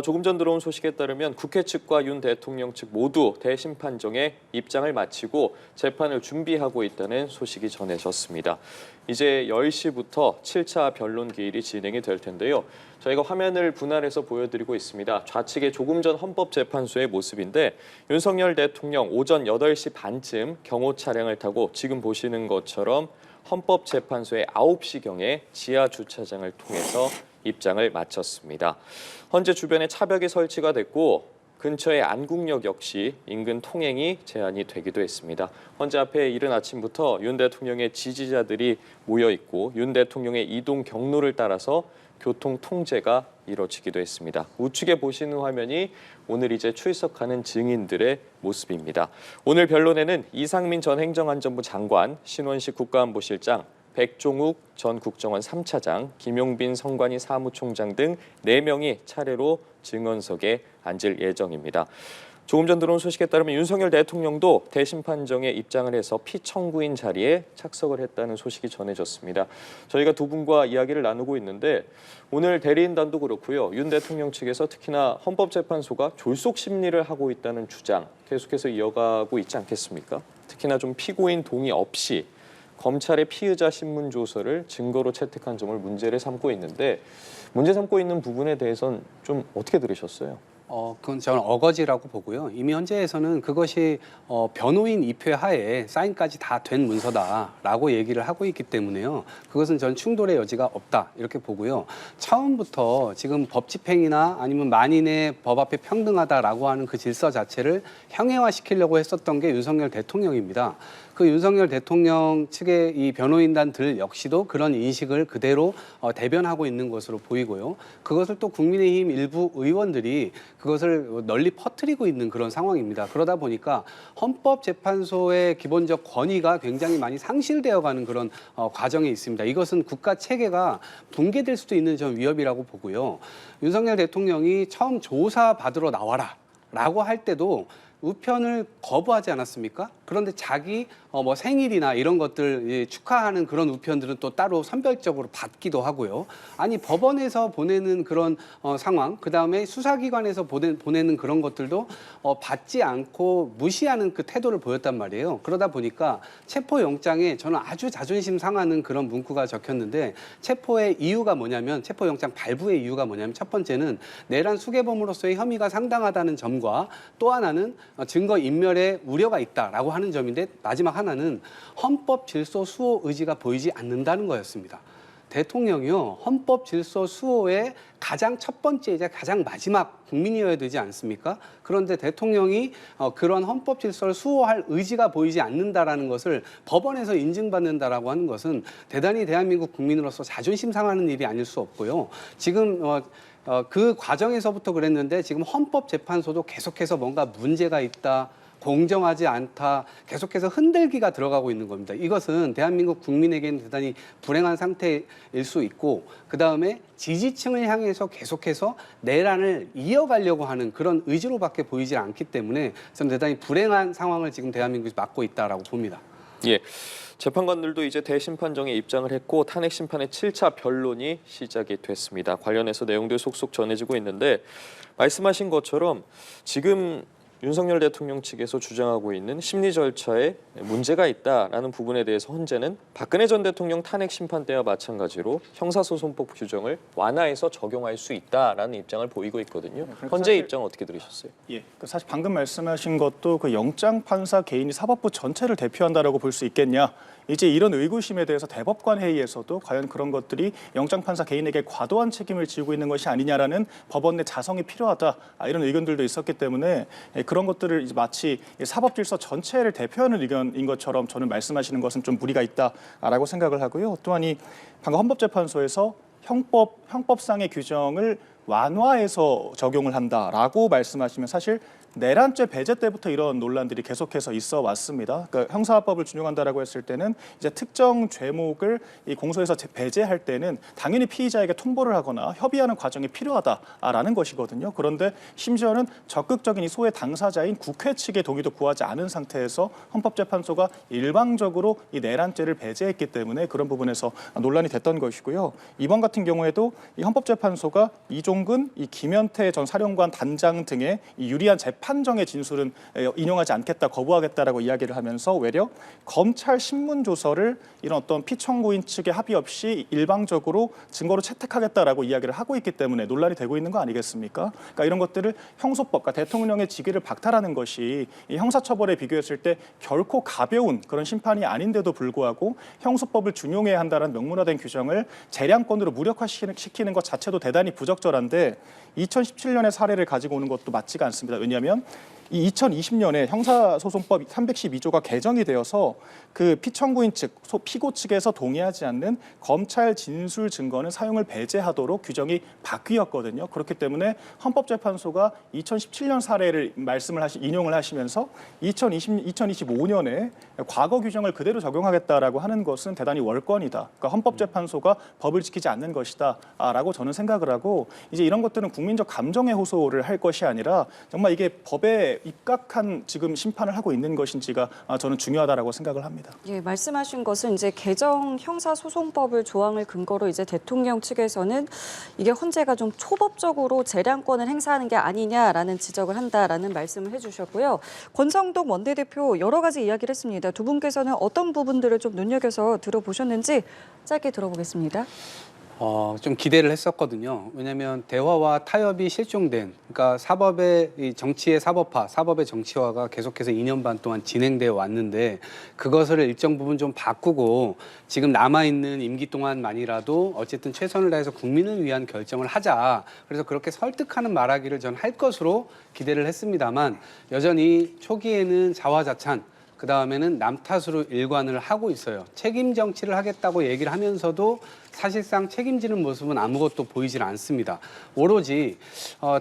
조금 전 들어온 소식에 따르면 국회 측과 윤 대통령 측 모두 대심판정에 입장을 마치고 재판을 준비하고 있다는 소식이 전해졌습니다. 이제 10시부터 7차 변론 기일이 진행이 될 텐데요. 저희가 화면을 분할해서 보여드리고 있습니다. 좌측에 조금 전 헌법재판소의 모습인데 윤석열 대통령 오전 8시 반쯤 경호 차량을 타고 지금 보시는 것처럼 헌법재판소의 9시경에 지하 주차장을 통해서 입장을 마쳤습니다. 현재 주변에 차벽이 설치가 됐고 근처의 안국역 역시 인근 통행이 제한이 되기도 했습니다. 현재 앞에 이른 아침부터 윤 대통령의 지지자들이 모여 있고 윤 대통령의 이동 경로를 따라서 교통 통제가 이뤄지기도 했습니다. 우측에 보시는 화면이 오늘 이제 출석하는 증인들의 모습입니다. 오늘 변론에는 이상민 전 행정안전부 장관, 신원식 국가안보실장, 백종욱 전 국정원 3차장, 김용빈 선관위 사무총장 등 4명이 차례로 증언석에 앉을 예정입니다. 조금 전 들어온 소식에 따르면 윤석열 대통령도 대심판정에 입장을 해서 피청구인 자리에 착석을 했다는 소식이 전해졌습니다. 저희가 두 분과 이야기를 나누고 있는데 오늘 대리인단도 그렇고요. 윤 대통령 측에서 특히나 헌법재판소가 졸속 심리를 하고 있다는 주장 계속해서 이어가고 있지 않겠습니까? 특히나 좀 피고인 동의 없이 검찰의 피의자 신문 조서를 증거로 채택한 점을 문제를 삼고 있는데 문제 삼고 있는 부분에 대해서는 좀 어떻게 들으셨어요? 그건 저는 어거지라고 보고요. 이미 현재에서는 그것이 변호인 입회 하에 사인까지 다 된 문서다라고 얘기를 하고 있기 때문에요. 그것은 전 충돌의 여지가 없다 이렇게 보고요. 처음부터 지금 법 집행이나 아니면 만인의 법 앞에 평등하다라고 하는 그 질서 자체를 형해화시키려고 했었던 게 윤석열 대통령입니다. 그 윤석열 대통령 측의 이 변호인단들 역시도 그런 인식을 그대로 대변하고 있는 것으로 보이고요. 그것을 또 국민의힘 일부 의원들이 그것을 널리 퍼뜨리고 있는 그런 상황입니다. 그러다 보니까 헌법재판소의 기본적 권위가 굉장히 많이 상실되어가는 그런 과정에 있습니다. 이것은 국가 체계가 붕괴될 수도 있는 좀 위협이라고 보고요. 윤석열 대통령이 처음 조사 받으러 나와라 라고 할 때도 우편을 거부하지 않았습니까? 그런데 자기 뭐 생일이나 이런 것들 축하하는 그런 우편들은 또 따로 선별적으로 받기도 하고요. 아니 법원에서 보내는 그런 상황, 그다음에 수사기관에서 보내는 그런 것들도 받지 않고 무시하는 그 태도를 보였단 말이에요. 그러다 보니까 체포영장에 저는 아주 자존심 상하는 그런 문구가 적혔는데 체포의 이유가 뭐냐면 체포영장 발부의 이유가 뭐냐면 첫 번째는 내란 수괴범으로서의 혐의가 상당하다는 점과 또 하나는 증거 인멸에 우려가 있다라고 하는 점인데 마지막 하나는 헌법 질서 수호 의지가 보이지 않는다는 거였습니다. 대통령이요 헌법 질서 수호의 가장 첫 번째이자 가장 마지막 국민이어야 되지 않습니까? 그런데 대통령이 그런 헌법 질서를 수호할 의지가 보이지 않는다라는 것을 법원에서 인증받는다라고 하는 것은 대단히 대한민국 국민으로서 자존심 상하는 일이 아닐 수 없고요. 지금 그 과정에서부터 그랬는데 지금 헌법재판소도 계속해서 뭔가 문제가 있다. 공정하지 않다. 계속해서 흔들기가 들어가고 있는 겁니다. 이것은 대한민국 국민에게는 대단히 불행한 상태일 수 있고 그다음에 지지층을 향해서 계속해서 내란을 이어가려고 하는 그런 의지로밖에 보이지 않기 때문에 저는 대단히 불행한 상황을 지금 대한민국이 맞고 있다라고 봅니다. 예. 재판관들도 이제 대심판정에 입장을 했고 탄핵 심판의 7차 변론이 시작이 됐습니다. 관련해서 내용들 속속 전해지고 있는데 말씀하신 것처럼 지금 윤석열 대통령 측에서 주장하고 있는 심리 절차에 문제가 있다라는 부분에 대해서 헌재는 박근혜 전 대통령 탄핵 심판 때와 마찬가지로 형사소송법 규정을 완화해서 적용할 수 있다라는 입장을 보이고 있거든요. 헌재 입장은 어떻게 들으셨어요? 예, 사실 방금 말씀하신 것도 그 영장 판사 개인이 사법부 전체를 대표한다라고 볼 수 있겠냐? 이제 이런 의구심에 대해서 대법관 회의에서도 과연 그런 것들이 영장 판사 개인에게 과도한 책임을 지고 있는 것이 아니냐라는 법원 내 자성이 필요하다 이런 의견들도 있었기 때문에 그런 것들을 이제 마치 사법 질서 전체를 대표하는 의견인 것처럼 저는 말씀하시는 것은 좀 무리가 있다라고 생각을 하고요. 또한 이 방금 헌법재판소에서 형법상의 규정을 완화해서 적용을 한다라고 말씀하시면 사실 내란죄 배제 때부터 이런 논란들이 계속해서 있어 왔습니다. 그러니까 형사법을 준용한다라고 했을 때는 이제 특정 죄목을 이 공소에서 배제할 때는 당연히 피의자에게 통보를 하거나 협의하는 과정이 필요하다라는 것이거든요. 그런데 심지어는 적극적인 이 소의 당사자인 국회 측의 동의도 구하지 않은 상태에서 헌법재판소가 일방적으로 이 내란죄를 배제했기 때문에 그런 부분에서 논란이 됐던 것이고요. 이번 같은 경우에도 이 헌법재판소가 이종근, 이 김현태 전 사령관 단장 등의 이 유리한 재판정의 진술은 인용하지 않겠다, 거부하겠다라고 이야기를 하면서 외려 검찰 신문조서를 이런 어떤 피청구인 측의 합의 없이 일방적으로 증거로 채택하겠다라고 이야기를 하고 있기 때문에 논란이 되고 있는 거 아니겠습니까? 그러니까 이런 것들을 형소법과 대통령의 직위를 박탈하는 것이 이 형사처벌에 비교했을 때 결코 가벼운 그런 심판이 아닌데도 불구하고 형소법을 준용해야 한다는 명문화된 규정을 재량권으로 무력화시키는 것 자체도 대단히 부적절한데 2017년의 사례를 가지고 오는 것도 맞지가 않습니다. 왜냐하면 이 2020년에 형사소송법 312조가 개정이 되어서 그 피청구인 측, 피고 측에서 동의하지 않는 검찰 진술 증거는 사용을 배제하도록 규정이 바뀌었거든요. 그렇기 때문에 헌법재판소가 2017년 사례를 인용을 하시면서 2025년에 과거 규정을 그대로 적용하겠다라고 하는 것은 대단히 월권이다. 그러니까 헌법재판소가 법을 지키지 않는 것이다라고 저는 생각을 하고 이제 이런 것들은 국민적 감정의 호소를 할 것이 아니라 정말 이게 법에 입각한 지금 심판을 하고 있는 것인지가 저는 중요하다라고 생각을 합니다. 예, 말씀하신 것은 이제 개정 형사소송법을 조항을 근거로 이제 대통령 측에서는 이게 헌재가 좀 초법적으로 재량권을 행사하는 게 아니냐라는 지적을 한다라는 말씀을 해주셨고요. 권성동 원내대표 여러 가지 이야기를 했습니다. 두 분께서는 어떤 부분들을 좀 눈여겨서 들어보셨는지 짧게 들어보겠습니다. 좀 기대를 했었거든요. 왜냐하면 대화와 타협이 실종된, 그러니까 사법의 이 정치의 사법화, 사법의 정치화가 계속해서 2년 반 동안 진행되어 왔는데 그것을 일정 부분 좀 바꾸고 지금 남아있는 임기 동안만이라도 어쨌든 최선을 다해서 국민을 위한 결정을 하자. 그래서 그렇게 설득하는 말하기를 전 할 것으로 기대를 했습니다만 여전히 초기에는 자화자찬, 그 다음에는 남 탓으로 일관을 하고 있어요. 책임 정치를 하겠다고 얘기를 하면서도 사실상 책임지는 모습은 아무것도 보이질 않습니다. 오로지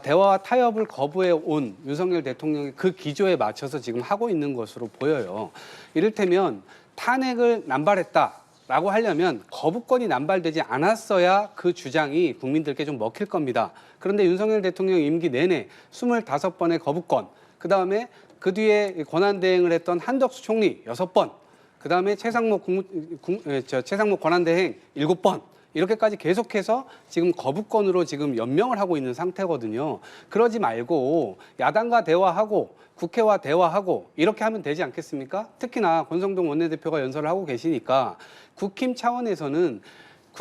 대화와 타협을 거부해 온 윤석열 대통령의 그 기조에 맞춰서 지금 하고 있는 것으로 보여요. 이를테면 탄핵을 남발했다라고 하려면 거부권이 남발되지 않았어야 그 주장이 국민들께 좀 먹힐 겁니다. 그런데 윤석열 대통령 임기 내내 25번의 거부권, 그다음에 그 뒤에 권한대행을 했던 한덕수 총리 6번, 그 다음에 최상목 권한대행 7번, 이렇게까지 계속해서 지금 거부권으로 지금 연명을 하고 있는 상태거든요. 그러지 말고 야당과 대화하고 국회와 대화하고 이렇게 하면 되지 않겠습니까? 특히나 권성동 원내대표가 연설을 하고 계시니까 국힘 차원에서는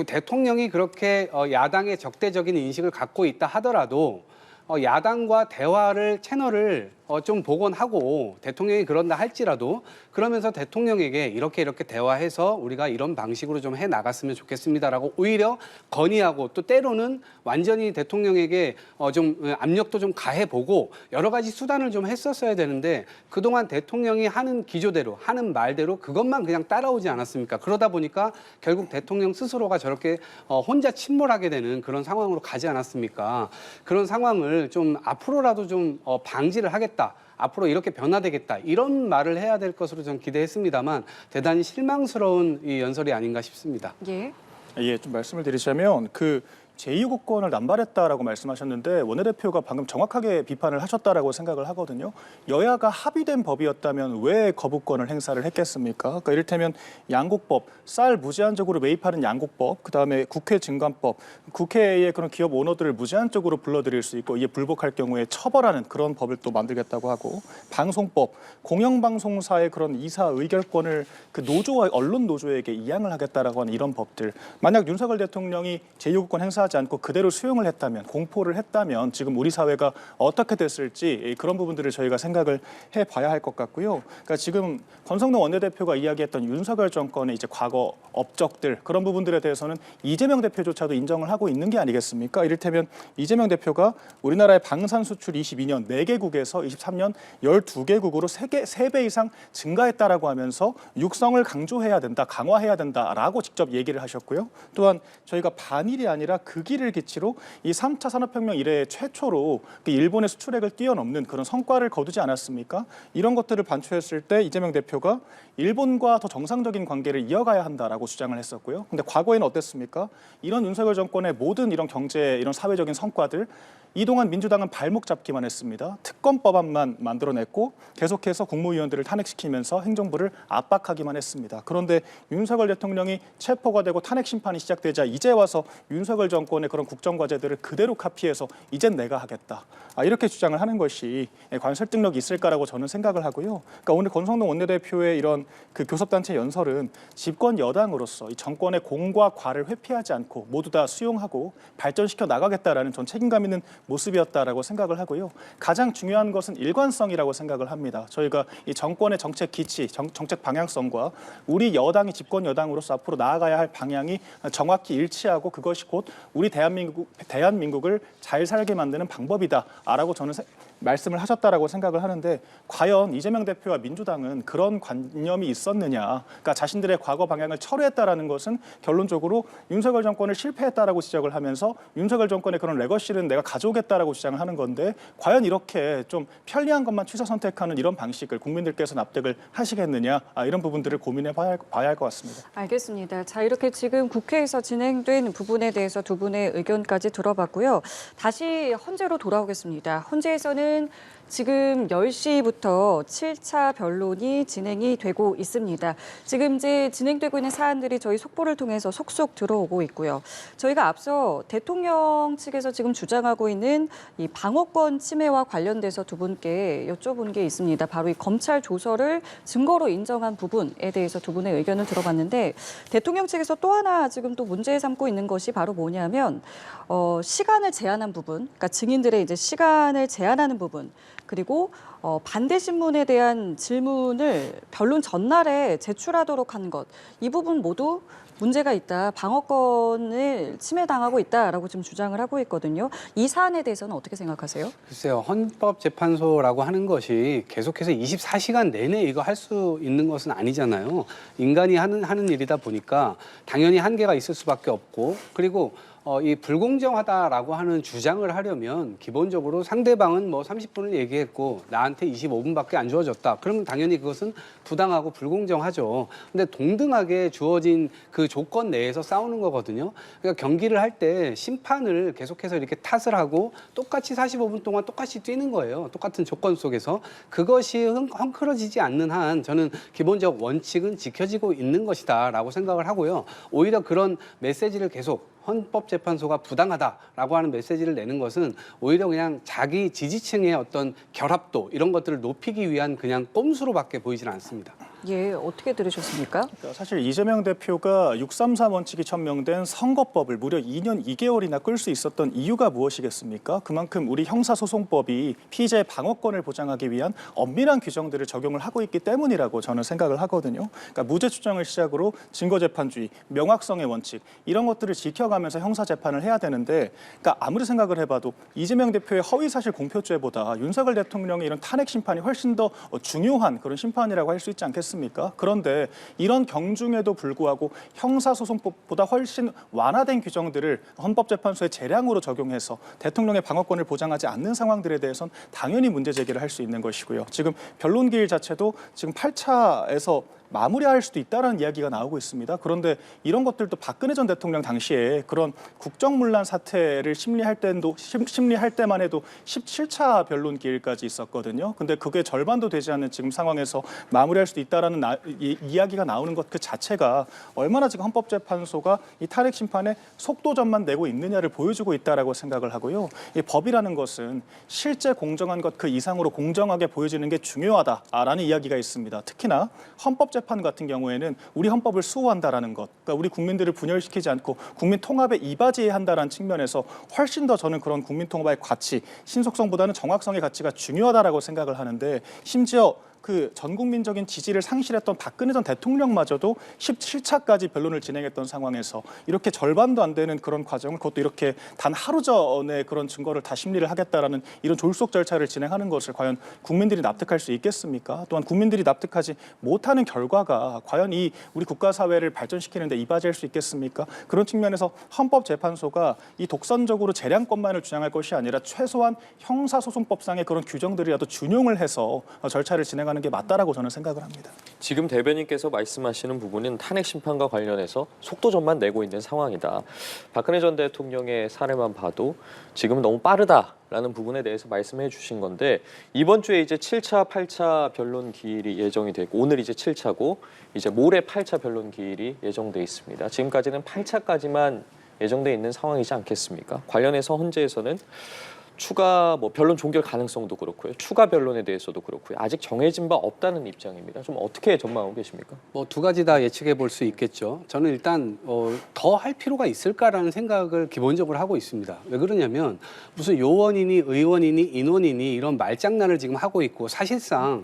대통령이 그렇게 야당의 적대적인 인식을 갖고 있다 하더라도 야당과 대화를 채널을 좀 복원하고 대통령이 그런다 할지라도 그러면서 대통령에게 이렇게 대화해서 우리가 이런 방식으로 좀 해 나갔으면 좋겠습니다라고 오히려 건의하고 또 때로는 완전히 대통령에게 좀 압력도 좀 가해보고 여러 가지 수단을 좀 했었어야 되는데 그동안 대통령이 하는 기조대로 하는 말대로 그것만 그냥 따라오지 않았습니까? 그러다 보니까 결국 대통령 스스로가 저렇게 혼자 침몰하게 되는 그런 상황으로 가지 않았습니까? 그런 상황을 좀 앞으로라도 좀 방지를 하겠다. 앞으로 이렇게 변화되겠다. 이런 말을 해야 될 것으로 좀 기대했습니다만 대단히 실망스러운 이 연설이 아닌가 싶습니다. 예. 예, 좀 말씀을 드리자면 그 제2국권을 남발했다라고 말씀하셨는데 원내대표가 방금 정확하게 비판을 하셨다라고 생각을 하거든요. 여야가 합의된 법이었다면 왜 거부권을 행사를 했겠습니까? 그러니까 이를테면 양곡법, 쌀 무제한적으로 매입하는 양곡법, 그다음에 국회 증관법, 국회의 그런 기업 오너들을 무제한적으로 불러들일 수 있고 이에 불복할 경우에 처벌하는 그런 법을 또 만들겠다고 하고 방송법, 공영방송사의 그런 이사 의결권을 그 노조와 언론 노조에게 이양을 하겠다라고 하는 이런 법들. 만약 윤석열 대통령이 제2국권 행사 하지 않고 그대로 수용을 했다면, 공포를 했다면 지금 우리 사회가 어떻게 됐을지 그런 부분들을 저희가 생각을 해봐야 할 것 같고요. 그러니까 지금 권성동 원내대표가 이야기했던 윤석열 정권의 이제 과거 업적들 그런 부분들에 대해서는 이재명 대표조차도 인정을 하고 있는 게 아니겠습니까? 이를테면 이재명 대표가 우리나라의 방산 수출 22년 4개국에서 23년 12개국으로 3배 이상 증가했다라고 하면서 육성을 강조해야 된다, 강화해야 된다라고 직접 얘기를 하셨고요. 또한 저희가 반일이 아니라 그 길을 기치로 이 3차 산업혁명 이래 최초로 그 일본의 수출액을 뛰어넘는 그런 성과를 거두지 않았습니까? 이런 것들을 반추했을 때 이재명 대표가 일본과 더 정상적인 관계를 이어가야 한다라고 주장을 했었고요. 근데 과거에는 어땠습니까? 이런 윤석열 정권의 모든 이런 경제, 이런 사회적인 성과들 이동안 민주당은 발목 잡기만 했습니다. 특검법안만 만들어냈고 계속해서 국무위원들을 탄핵시키면서 행정부를 압박하기만 했습니다. 그런데 윤석열 대통령이 체포가 되고 탄핵 심판이 시작되자 이제 와서 윤석열 정권의 그런 국정과제들을 그대로 카피해서 이젠 내가 하겠다. 이렇게 주장을 하는 것이 과연 설득력이 있을까라고 저는 생각을 하고요. 그러니까 오늘 권성동 원내대표의 이런 그 교섭단체 연설은 집권 여당으로서 이 정권의 공과 과를 회피하지 않고 모두 다 수용하고 발전시켜 나가겠다라는 전 책임감 있는 모습이었다라고 생각을 하고요. 가장 중요한 것은 일관성이라고 생각을 합니다. 저희가 이 정권의 정책 기치, 정책 방향성과 우리 여당이 집권 여당으로서 앞으로 나아가야 할 방향이 정확히 일치하고 그것이 곧 우리 대한민국을 잘 살게 만드는 방법이다라고 저는 말씀을 하셨다라고 생각을 하는데 과연 이재명 대표와 민주당은 그런 관념이 있었느냐? 그러니까 자신들의 과거 방향을 철회했다라는 것은 결론적으로 윤석열 정권을 실패했다라고 지적을 하면서 윤석열 정권의 그런 레거시는 내가 가져오겠다라고 주장을 하는 건데 과연 이렇게 좀 편리한 것만 취사 선택하는 이런 방식을 국민들께서 납득을 하시겠느냐? 이런 부분들을 고민해 봐야 할 것 같습니다. 알겠습니다. 자, 이렇게 지금 국회에서 진행된 부분에 대해서 두 분의 의견까지 들어봤고요. 다시 헌재로 돌아오겠습니다. 헌재에서는 지금 10시부터 7차 변론이 진행이 되고 있습니다. 지금 이제 진행되고 있는 사안들이 저희 속보를 통해서 속속 들어오고 있고요. 저희가 앞서 대통령 측에서 지금 주장하고 있는 이 방어권 침해와 관련돼서 두 분께 여쭤본 게 있습니다. 바로 이 검찰 조서를 증거로 인정한 부분에 대해서 두 분의 의견을 들어봤는데 대통령 측에서 또 하나 지금 또 문제 삼고 있는 것이 바로 뭐냐면 시간을 제한한 부분, 그러니까 증인들의 이제 시간을 제한하는 부분, 그리고 반대 신문에 대한 질문을 변론 전날에 제출하도록 한 것, 이 부분 모두 문제가 있다, 방어권을 침해당하고 있다라고 지금 주장을 하고 있거든요. 이 사안에 대해서는 어떻게 생각하세요? 글쎄요, 헌법재판소라고 하는 것이 계속해서 24시간 내내 이거 할 수 있는 것은 아니잖아요. 인간이 하는 일이다 보니까 당연히 한계가 있을 수밖에 없고, 그리고 이 불공정하다라고 하는 주장을 하려면 기본적으로 상대방은 뭐 30분을 얘기했고 나한테 25분밖에 안 주어졌다. 그러면 당연히 그것은 부당하고 불공정하죠. 근데 동등하게 주어진 그 조건 내에서 싸우는 거거든요. 그러니까 경기를 할 때 심판을 계속해서 이렇게 탓을 하고 똑같이 45분 동안 똑같이 뛰는 거예요. 똑같은 조건 속에서. 그것이 헝클어지지 않는 한 저는 기본적 원칙은 지켜지고 있는 것이다라고 생각을 하고요. 오히려 그런 메시지를 계속 헌법재판소가 부당하다라고 하는 메시지를 내는 것은 오히려 그냥 자기 지지층의 어떤 결합도 이런 것들을 높이기 위한 그냥 꼼수로밖에 보이지는 않습니다. 예, 어떻게 들으셨습니까? 그러니까 사실 이재명 대표가 633 원칙이 천명된 선거법을 무려 2년 2개월이나 끌 수 있었던 이유가 무엇이겠습니까? 그만큼 우리 형사소송법이 피의자의 방어권을 보장하기 위한 엄밀한 규정들을 적용을 하고 있기 때문이라고 저는 생각을 하거든요. 그러니까 무죄 추정을 시작으로 증거재판주의, 명확성의 원칙 이런 것들을 지켜가면서 형사재판을 해야 되는데 그러니까 아무리 생각을 해봐도 이재명 대표의 허위사실 공표죄보다 윤석열 대통령의 이런 탄핵 심판이 훨씬 더 중요한 그런 심판이라고 할 수 있지 않겠습니까? 그런데 이런 경중에도 불구하고 형사소송법보다 훨씬 완화된 규정들을 헌법재판소의 재량으로 적용해서 대통령의 방어권을 보장하지 않는 상황들에 대해서는 당연히 문제 제기를 할 수 있는 것이고요. 지금 변론 기일 자체도 지금 8차에서 마무리할 수도 있다는 이야기가 나오고 있습니다. 그런데 이런 것들도 박근혜 전 대통령 당시에 그런 국정문란 사태를 심리할 때만 해도 17차 변론 기일까지 있었거든요. 근데 그게 절반도 되지 않는 지금 상황에서 마무리할 수도 있다라는 이야기가 나오는 것 그 자체가 얼마나 지금 헌법재판소가 이 탄핵 심판에 속도전만 내고 있느냐를 보여주고 있다라고 생각을 하고요. 이 법이라는 것은 실제 공정한 것 그 이상으로 공정하게 보여지는 게 중요하다라는 이야기가 있습니다. 특히나 헌법재판 같은 경우에는 우리 헌법을 수호한다라는 것, 그러니까 우리 국민들을 분열시키지 않고 국민 통합에 이바지해야 한다는 측면에서 훨씬 더 저는 그런 국민 통합의 가치, 신속성보다는 정확성의 가치가 중요하다라고 생각을 하는데 심지어 그 전 국민적인 지지를 상실했던 박근혜 전 대통령마저도 17차까지 변론을 진행했던 상황에서 이렇게 절반도 안 되는 그런 과정을 그것도 이렇게 단 하루 전에 그런 증거를 다 심리를 하겠다라는 이런 졸속 절차를 진행하는 것을 과연 국민들이 납득할 수 있겠습니까? 또한 국민들이 납득하지 못하는 결과가 과연 이 우리 국가 사회를 발전시키는 데 이바지할 수 있겠습니까? 그런 측면에서 헌법재판소가 이 독선적으로 재량권만을 주장할 것이 아니라 최소한 형사소송법상의 그런 규정들이라도 준용을 해서 절차를 진행하는 게 맞다라고 저는 생각을 합니다. 지금 대변인께서 말씀하시는 부분은 탄핵 심판과 관련해서 속도전만 내고 있는 상황이다. 박근혜 전 대통령의 사례만 봐도 지금 너무 빠르다라는 부분에 대해서 말씀해 주신 건데 이번 주에 이제 7차, 8차 변론 기일이 예정이 되고 오늘 이제 7차고 이제 모레 8차 변론 기일이 예정돼 있습니다. 지금까지는 8차까지만 예정돼 있는 상황이지 않겠습니까? 관련해서 헌재에서는 추가 변론 종결 가능성도 그렇고요. 추가 변론에 대해서도 그렇고요. 아직 정해진 바 없다는 입장입니다. 좀 어떻게 전망하고 계십니까? 두 가지 다 예측해 볼 수 있겠죠. 저는 일단 더 할 필요가 있을까라는 생각을 기본적으로 하고 있습니다. 왜 그러냐면 무슨 요원이니 의원이니 인원이니 이런 말장난을 지금 하고 있고 사실상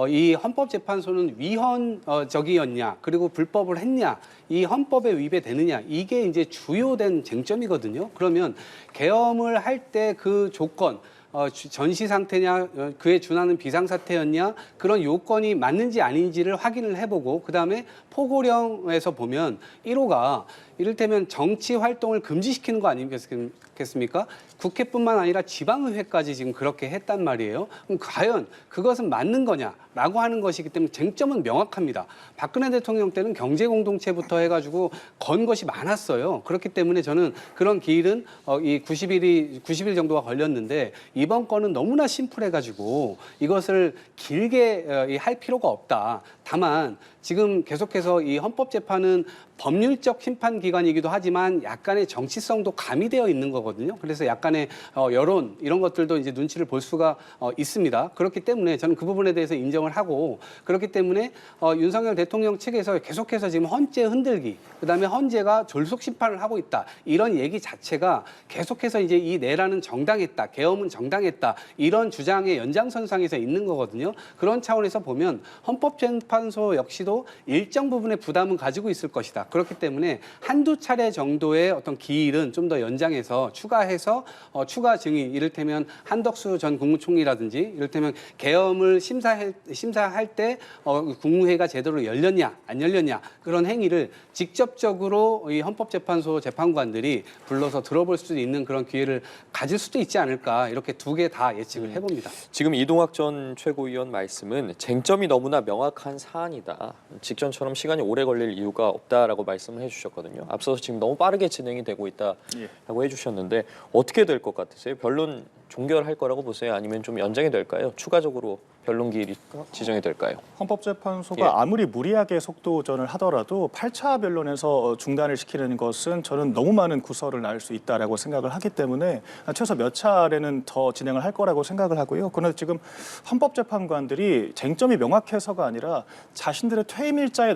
이 헌법재판소는 위헌적이었냐 그리고 불법을 했냐 이 헌법에 위배되느냐 이게 이제 주요된 쟁점이거든요. 그러면 계엄을 할 때 그 조건 전시 상태냐 그에 준하는 비상사태였냐 그런 요건이 맞는지 아닌지를 확인을 해보고 그다음에 포고령에서 보면 1호가 이를테면 정치 활동을 금지시키는 거 아니겠습니까? 국회뿐만 아니라 지방의회까지 지금 그렇게 했단 말이에요. 그럼 과연 그것은 맞는 거냐라고 하는 것이기 때문에 쟁점은 명확합니다. 박근혜 대통령 때는 경제공동체부터 해가지고 건 것이 많았어요. 그렇기 때문에 저는 그런 기일은 이 90일 정도가 걸렸는데 이번 건은 너무나 심플해가지고 이것을 길게 할 필요가 없다. 다만 지금 계속해서 이 헌법재판은 법률적 심판 기관이기도 하지만 약간의 정치성도 가미되어 있는 거거든요. 그래서 약간의 여론 이런 것들도 이제 눈치를 볼 수가 있습니다. 그렇기 때문에 저는 그 부분에 대해서 인정을 하고 그렇기 때문에 윤석열 대통령 측에서 계속해서 지금 헌재 흔들기, 그다음에 헌재가 졸속 심판을 하고 있다 이런 얘기 자체가 계속해서 이제 이 내란은 정당했다, 계엄은 정당했다 이런 주장의 연장선상에서 있는 거거든요. 그런 차원에서 보면 헌법재판소 역시도 일정 부분의 부담은 가지고 있을 것이다. 그렇기 때문에 한두 차례 정도의 어떤 기일은 좀 더 연장해서 추가해서 추가 증인 이를테면 한덕수 전 국무총리라든지 이를테면 계엄을 심사할 때 국무회의가 제대로 열렸냐 안 열렸냐 그런 행위를 직접적으로 이 헌법재판소 재판관들이 불러서 들어볼 수 있는 그런 기회를 가질 수도 있지 않을까 이렇게 두 개 다 예측을 해봅니다. 지금 이동학 전 최고위원 말씀은 쟁점이 너무나 명확한 사안이다. 직전처럼 시간이 오래 걸릴 이유가 없다라고 말씀을 해주셨거든요. 앞서서 지금 너무 빠르게 진행이 되고 있다라고 해주셨는데 어떻게 될 것 같으세요? 변론 종결할 거라고 보세요? 아니면 좀 연장이 될까요? 추가적으로 변론 기일이 지정이 될까요? 헌법재판소가 아무리 무리하게 속도전을 하더라도 8차 변론에서 중단을 시키는 것은 저는 너무 많은 구설을 낳을 수 있다라고 생각을 하기 때문에 최소 몇 차례는 더 진행을 할 거라고 생각을 하고요. 그런데 지금 헌법재판관들이 쟁점이 명확해서가 아니라 자신들의 퇴임 일자에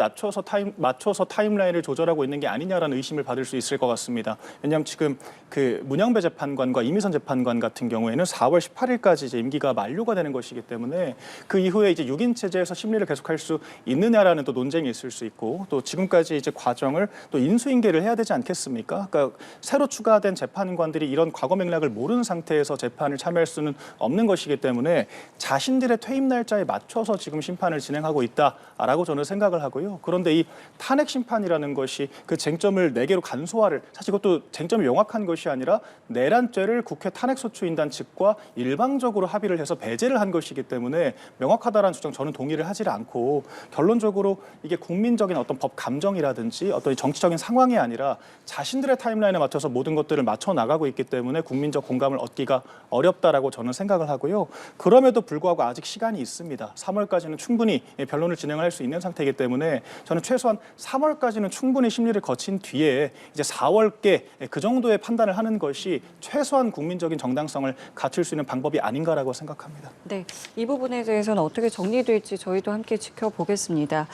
맞춰서 타임라인을 조절하고 있는 게 아니냐라는 의심을 받을 수 있을 것 같습니다. 왜냐하면 지금 그 문영배 재판관과 이미선 재판관 같은 경우에는 4월 18일까지 이제 임기가 만료가 되는 것이기 때문에 그 이후에 이제 6인 체제에서 심리를 계속할 수 있느냐라는 또 논쟁이 있을 수 있고 또 지금까지 이제 과정을 또 인수인계를 해야 되지 않겠습니까? 그러니까 새로 추가된 재판관들이 이런 과거 맥락을 모르는 상태에서 재판을 참여할 수는 없는 것이기 때문에 자신들의 퇴임 날짜에 맞춰서 지금 심판을 진행하고 있다라고 저는 생각을 하고요. 그런데 이 탄핵 심판이라는 것이 그 쟁점을 4개로 간소화를 사실 그것도 쟁점이 명확한 것이 아니라 내란죄를 국회 탄핵소추인단 측과 일방적으로 합의를 해서 배제를 한 것이기 때문에 명확하다라는 주장 저는 동의를 하지 않고 결론적으로 이게 국민적인 어떤 법 감정이라든지 어떤 정치적인 상황이 아니라 자신들의 타임라인에 맞춰서 모든 것들을 맞춰 나가고 있기 때문에 국민적 공감을 얻기가 어렵다라고 저는 생각을 하고요. 그럼에도 불구하고 아직 시간이 있습니다. 3월까지는 충분히 변론을 진행할 수 있는 상태이기 때문에 저는 최소한 3월까지는 충분히 심리를 거친 뒤에 이제 4월께 그 정도의 판단을 하는 것이 최소한 국민적인 정당성을 갖출 수 있는 방법이 아닌가라고 생각합니다. 네, 이 부분에 대해서는 어떻게 정리될지 저희도 함께 지켜보겠습니다.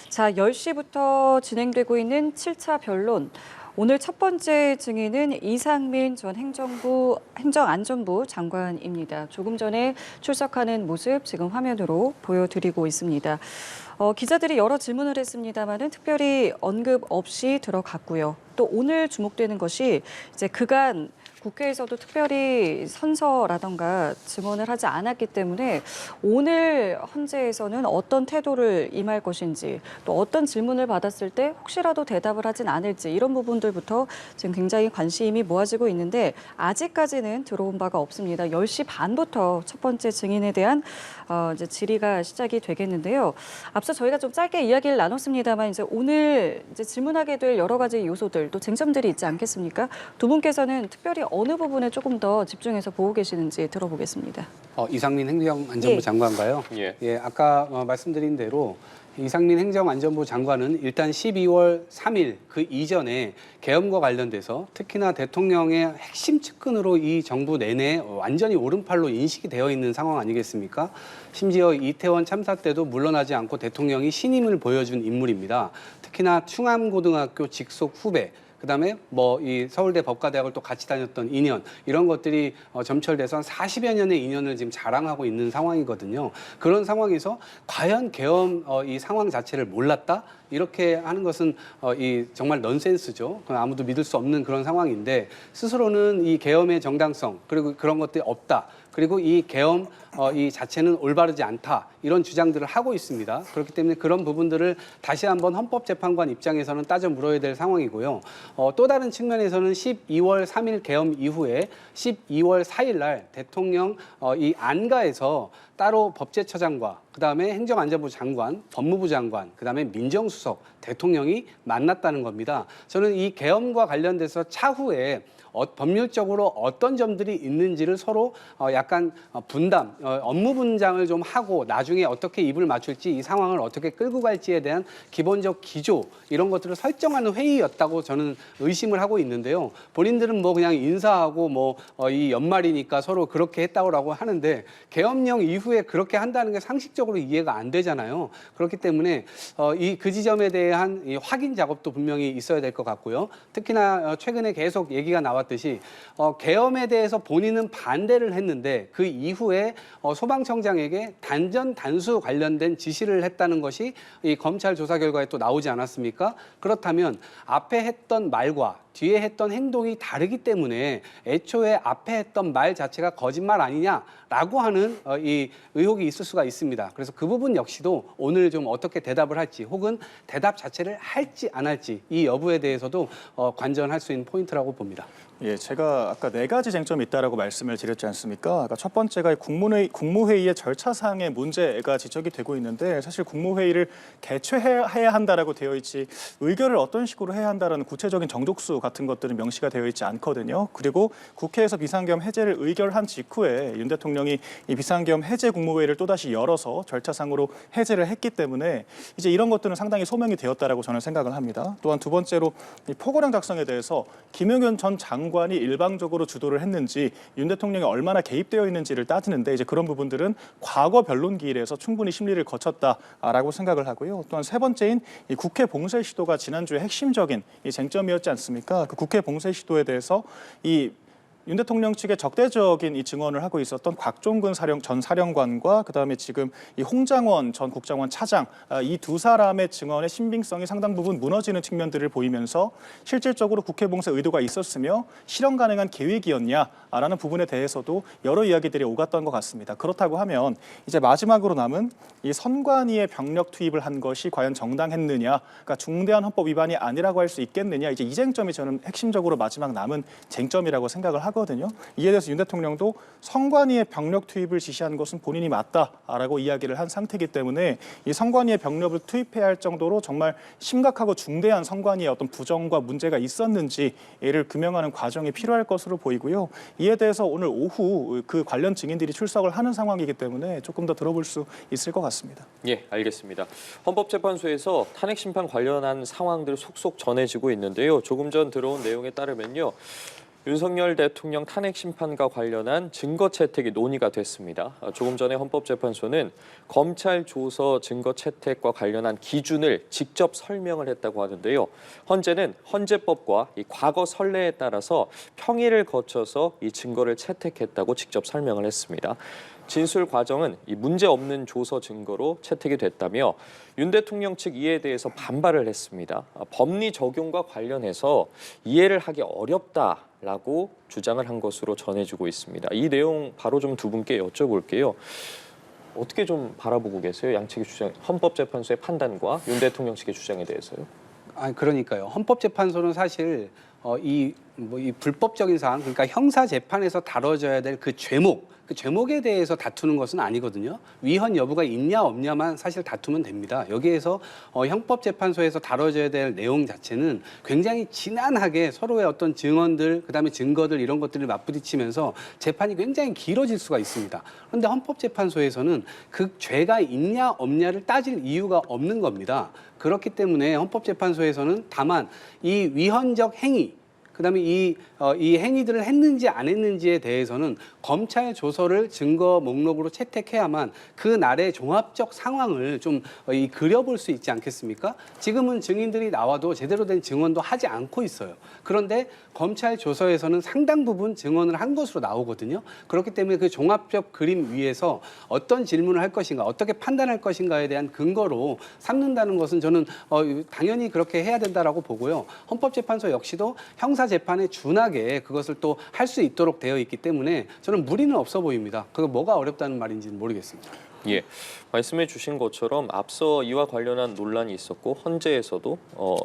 자, 10시부터 진행되고 있는 7차 변론. 오늘 첫 번째 증인은 이상민 전 행정안전부 장관입니다. 조금 전에 출석하는 모습 지금 화면으로 보여드리고 있습니다. 기자들이 여러 질문을 했습니다마는 특별히 언급 없이 들어갔고요. 또 오늘 주목되는 것이 이제 그간 국회에서도 특별히 선서라던가 증언을 하지 않았기 때문에 오늘 헌재에서는 어떤 태도를 임할 것인지 또 어떤 질문을 받았을 때 혹시라도 대답을 하진 않을지 이런 부분들부터 지금 굉장히 관심이 모아지고 있는데 아직까지는 들어온 바가 없습니다. 10시 반부터 첫 번째 증인에 대한 이제 질의가 시작이 되겠는데요. 앞서 저희가 좀 짧게 이야기를 나눴습니다만 이제 오늘 이제 질문하게 될 여러 가지 요소들 또 쟁점들이 있지 않겠습니까? 두 분께서는 특별히 어느 부분에 조금 더 집중해서 보고 계시는지 들어보겠습니다. 이상민 행정안전부 예. 장관가요? 예. 아까 말씀드린 대로 이상민 행정안전부 장관은 일단 12월 3일 그 이전에 계엄과 관련돼서 특히나 대통령의 핵심 측근으로 이 정부 내내 완전히 오른팔로 인식이 되어 있는 상황 아니겠습니까? 심지어 이태원 참사 때도 물러나지 않고 대통령이 신임을 보여준 인물입니다. 특히나 충암고등학교 직속 후배, 그다음에 이 서울대 법과대학을 또 같이 다녔던 인연 이런 것들이 점철돼서 한 40여 년의 인연을 지금 자랑하고 있는 상황이거든요. 그런 상황에서 과연 계엄 이 상황 자체를 몰랐다? 이렇게 하는 것은 이 정말 넌센스죠. 아무도 믿을 수 없는 그런 상황인데 스스로는 이 계엄의 정당성 그리고 그런 것들이 없다. 그리고 이 계엄 이 자체는 올바르지 않다. 이런 주장들을 하고 있습니다. 그렇기 때문에 그런 부분들을 다시 한번 헌법재판관 입장에서는 따져 물어야 될 상황이고요. 또 다른 측면에서는 12월 3일 계엄 이후에 12월 4일 날 대통령 이 안가에서 따로 법제처장과 그다음에 행정안전부 장관, 법무부 장관, 그다음에 민정수석, 대통령이 만났다는 겁니다. 저는 이 계엄과 관련돼서 차후에 법률적으로 어떤 점들이 있는지를 서로 약간 분담, 업무 분장을 좀 하고 나중에 어떻게 입을 맞출지 이 상황을 어떻게 끌고 갈지에 대한 기본적 기조 이런 것들을 설정하는 회의였다고 저는 의심을 하고 있는데요. 본인들은 그냥 인사하고 이 연말이니까 서로 그렇게 했다고 하는데 계엄령 이후에 그렇게 한다는 게 상식적으로 이해가 안 되잖아요. 그렇기 때문에 그 지점에 대한 이 확인 작업도 분명히 있어야 될 것 같고요. 특히나 최근에 계속 얘기가 나왔듯이 계엄에 대해서 본인은 반대를 했는데 그 이후에 소방청장에게 단전 단수 관련된 지시를 했다는 것이 이 검찰 조사 결과에 또 나오지 않았습니까? 그렇다면 앞에 했던 말과 뒤에 했던 행동이 다르기 때문에 애초에 앞에 했던 말 자체가 거짓말 아니냐라고 하는 이 의혹이 있을 수가 있습니다. 그래서 그 부분 역시도 오늘 좀 어떻게 대답을 할지 혹은 대답 자체를 할지 안 할지 이 여부에 대해서도 관전할 수 있는 포인트라고 봅니다. 예, 제가 아까 4가지 쟁점이 있다라고 말씀을 드렸지 않습니까? 아까 첫 번째가 국무회의의 절차상의 문제가 지적이 되고 있는데 사실 국무회의를 개최해야 한다라고 되어 있지 의결을 어떤 식으로 해야 한다라는 구체적인 정족수 같은 것들은 명시가 되어 있지 않거든요. 그리고 국회에서 비상계엄 해제를 의결한 직후에 윤 대통령이 이 비상계엄 해제 국무회의를 또다시 열어서 절차상으로 해제를 했기 때문에 이제 이런 것들은 상당히 소명이 되었다라고 저는 생각을 합니다. 또한 두 번째로 이 포고령 작성에 대해서 김용현 전 장관이 일방적으로 주도를 했는지 윤 대통령이 얼마나 개입되어 있는지를 따지는데 이제 그런 부분들은 과거 변론기일에서 충분히 심리를 거쳤다라고 생각을 하고요. 또한 세 번째인 이 국회 봉쇄 시도가 지난주에 핵심적인 이 쟁점이었지 않습니까? 그 국회 봉쇄 시도에 대해서 윤 대통령 측의 적대적인 이 증언을 하고 있었던 곽종근 전 사령관과 그다음에 지금 이 홍장원 전 국정원 차장 이 두 사람의 증언의 신빙성이 상당 부분 무너지는 측면들을 보이면서 실질적으로 국회 봉쇄 의도가 있었으며 실현 가능한 계획이었냐라는 부분에 대해서도 여러 이야기들이 오갔던 것 같습니다. 그렇다고 하면 이제 마지막으로 남은 이 선관위의 병력 투입을 한 것이 과연 정당했느냐, 그러니까 중대한 헌법 위반이 아니라고 할 수 있겠느냐, 이제 이 쟁점이 저는 핵심적으로 마지막 남은 쟁점이라고 생각을 하거든요. 이에 대해서 윤 대통령도 선관위의 병력 투입을 지시한 것은 본인이 맞다라고 이야기를 한 상태이기 때문에 이 선관위의 병력을 투입해야 할 정도로 정말 심각하고 중대한 선관위의 어떤 부정과 문제가 있었는지 이를 규명하는 과정이 필요할 것으로 보이고요. 이에 대해서 오늘 오후 그 관련 증인들이 출석을 하는 상황이기 때문에 조금 더 들어볼 수 있을 것 같습니다. 예, 알겠습니다. 헌법재판소에서 탄핵 심판 관련한 상황들 속속 전해지고 있는데요. 조금 전 들어온 내용에 따르면요. 윤석열 대통령 탄핵 심판과 관련한 증거 채택이 논의가 됐습니다. 조금 전에 헌법재판소는 검찰 조서 증거 채택과 관련한 기준을 직접 설명을 했다고 하는데요. 헌재는 헌재법과 이 과거 선례에 따라서 평의를 거쳐서 이 증거를 채택했다고 직접 설명을 했습니다. 진술 과정은 이 문제 없는 조서 증거로 채택이 됐다며 윤 대통령 측 이에 대해서 반발을 했습니다. 법리 적용과 관련해서 이해를 하기 어렵다라고 주장을 한 것으로 전해지고 있습니다. 이 내용 바로 좀 두 분께 여쭤볼게요. 어떻게 좀 바라보고 계세요? 양측의 주장, 헌법재판소의 판단과 윤 대통령 측의 주장에 대해서요? 그러니까요. 헌법재판소는 사실 이 불법적인 사항, 그러니까 형사 재판에서 다뤄져야 될 그 제목에 대해서 다투는 것은 아니거든요. 위헌 여부가 있냐 없냐만 사실 다투면 됩니다. 여기에서 형법재판소에서 다뤄져야 될 내용 자체는 굉장히 진한하게 서로의 어떤 증언들, 그다음에 증거들 이런 것들을 맞부딪히면서 재판이 굉장히 길어질 수가 있습니다. 그런데 헌법재판소에서는 그 죄가 있냐 없냐를 따질 이유가 없는 겁니다. 그렇기 때문에 헌법재판소에서는 다만 이 위헌적 행위, 그다음에 이 행위들을 했는지 안 했는지에 대해서는 검찰 조서를 증거 목록으로 채택해야만 그 날의 종합적 상황을 좀 그려볼 수 있지 않겠습니까? 지금은 증인들이 나와도 제대로 된 증언도 하지 않고 있어요. 그런데 검찰 조서에서는 상당 부분 증언을 한 것으로 나오거든요. 그렇기 때문에 그 종합적 그림 위에서 어떤 질문을 할 것인가, 어떻게 판단할 것인가에 대한 근거로 삼는다는 것은 저는 당연히 그렇게 해야 된다라고 보고요. 헌법재판소 역시도 형사 재판에 준하게 그것을 또 할 수 있도록 되어 있기 때문에 저는 무리는 없어 보입니다. 그거 뭐가 어렵다는 말인지는 모르겠습니다. 예, 말씀해 주신 것처럼 앞서 이와 관련한 논란이 있었고 헌재에서도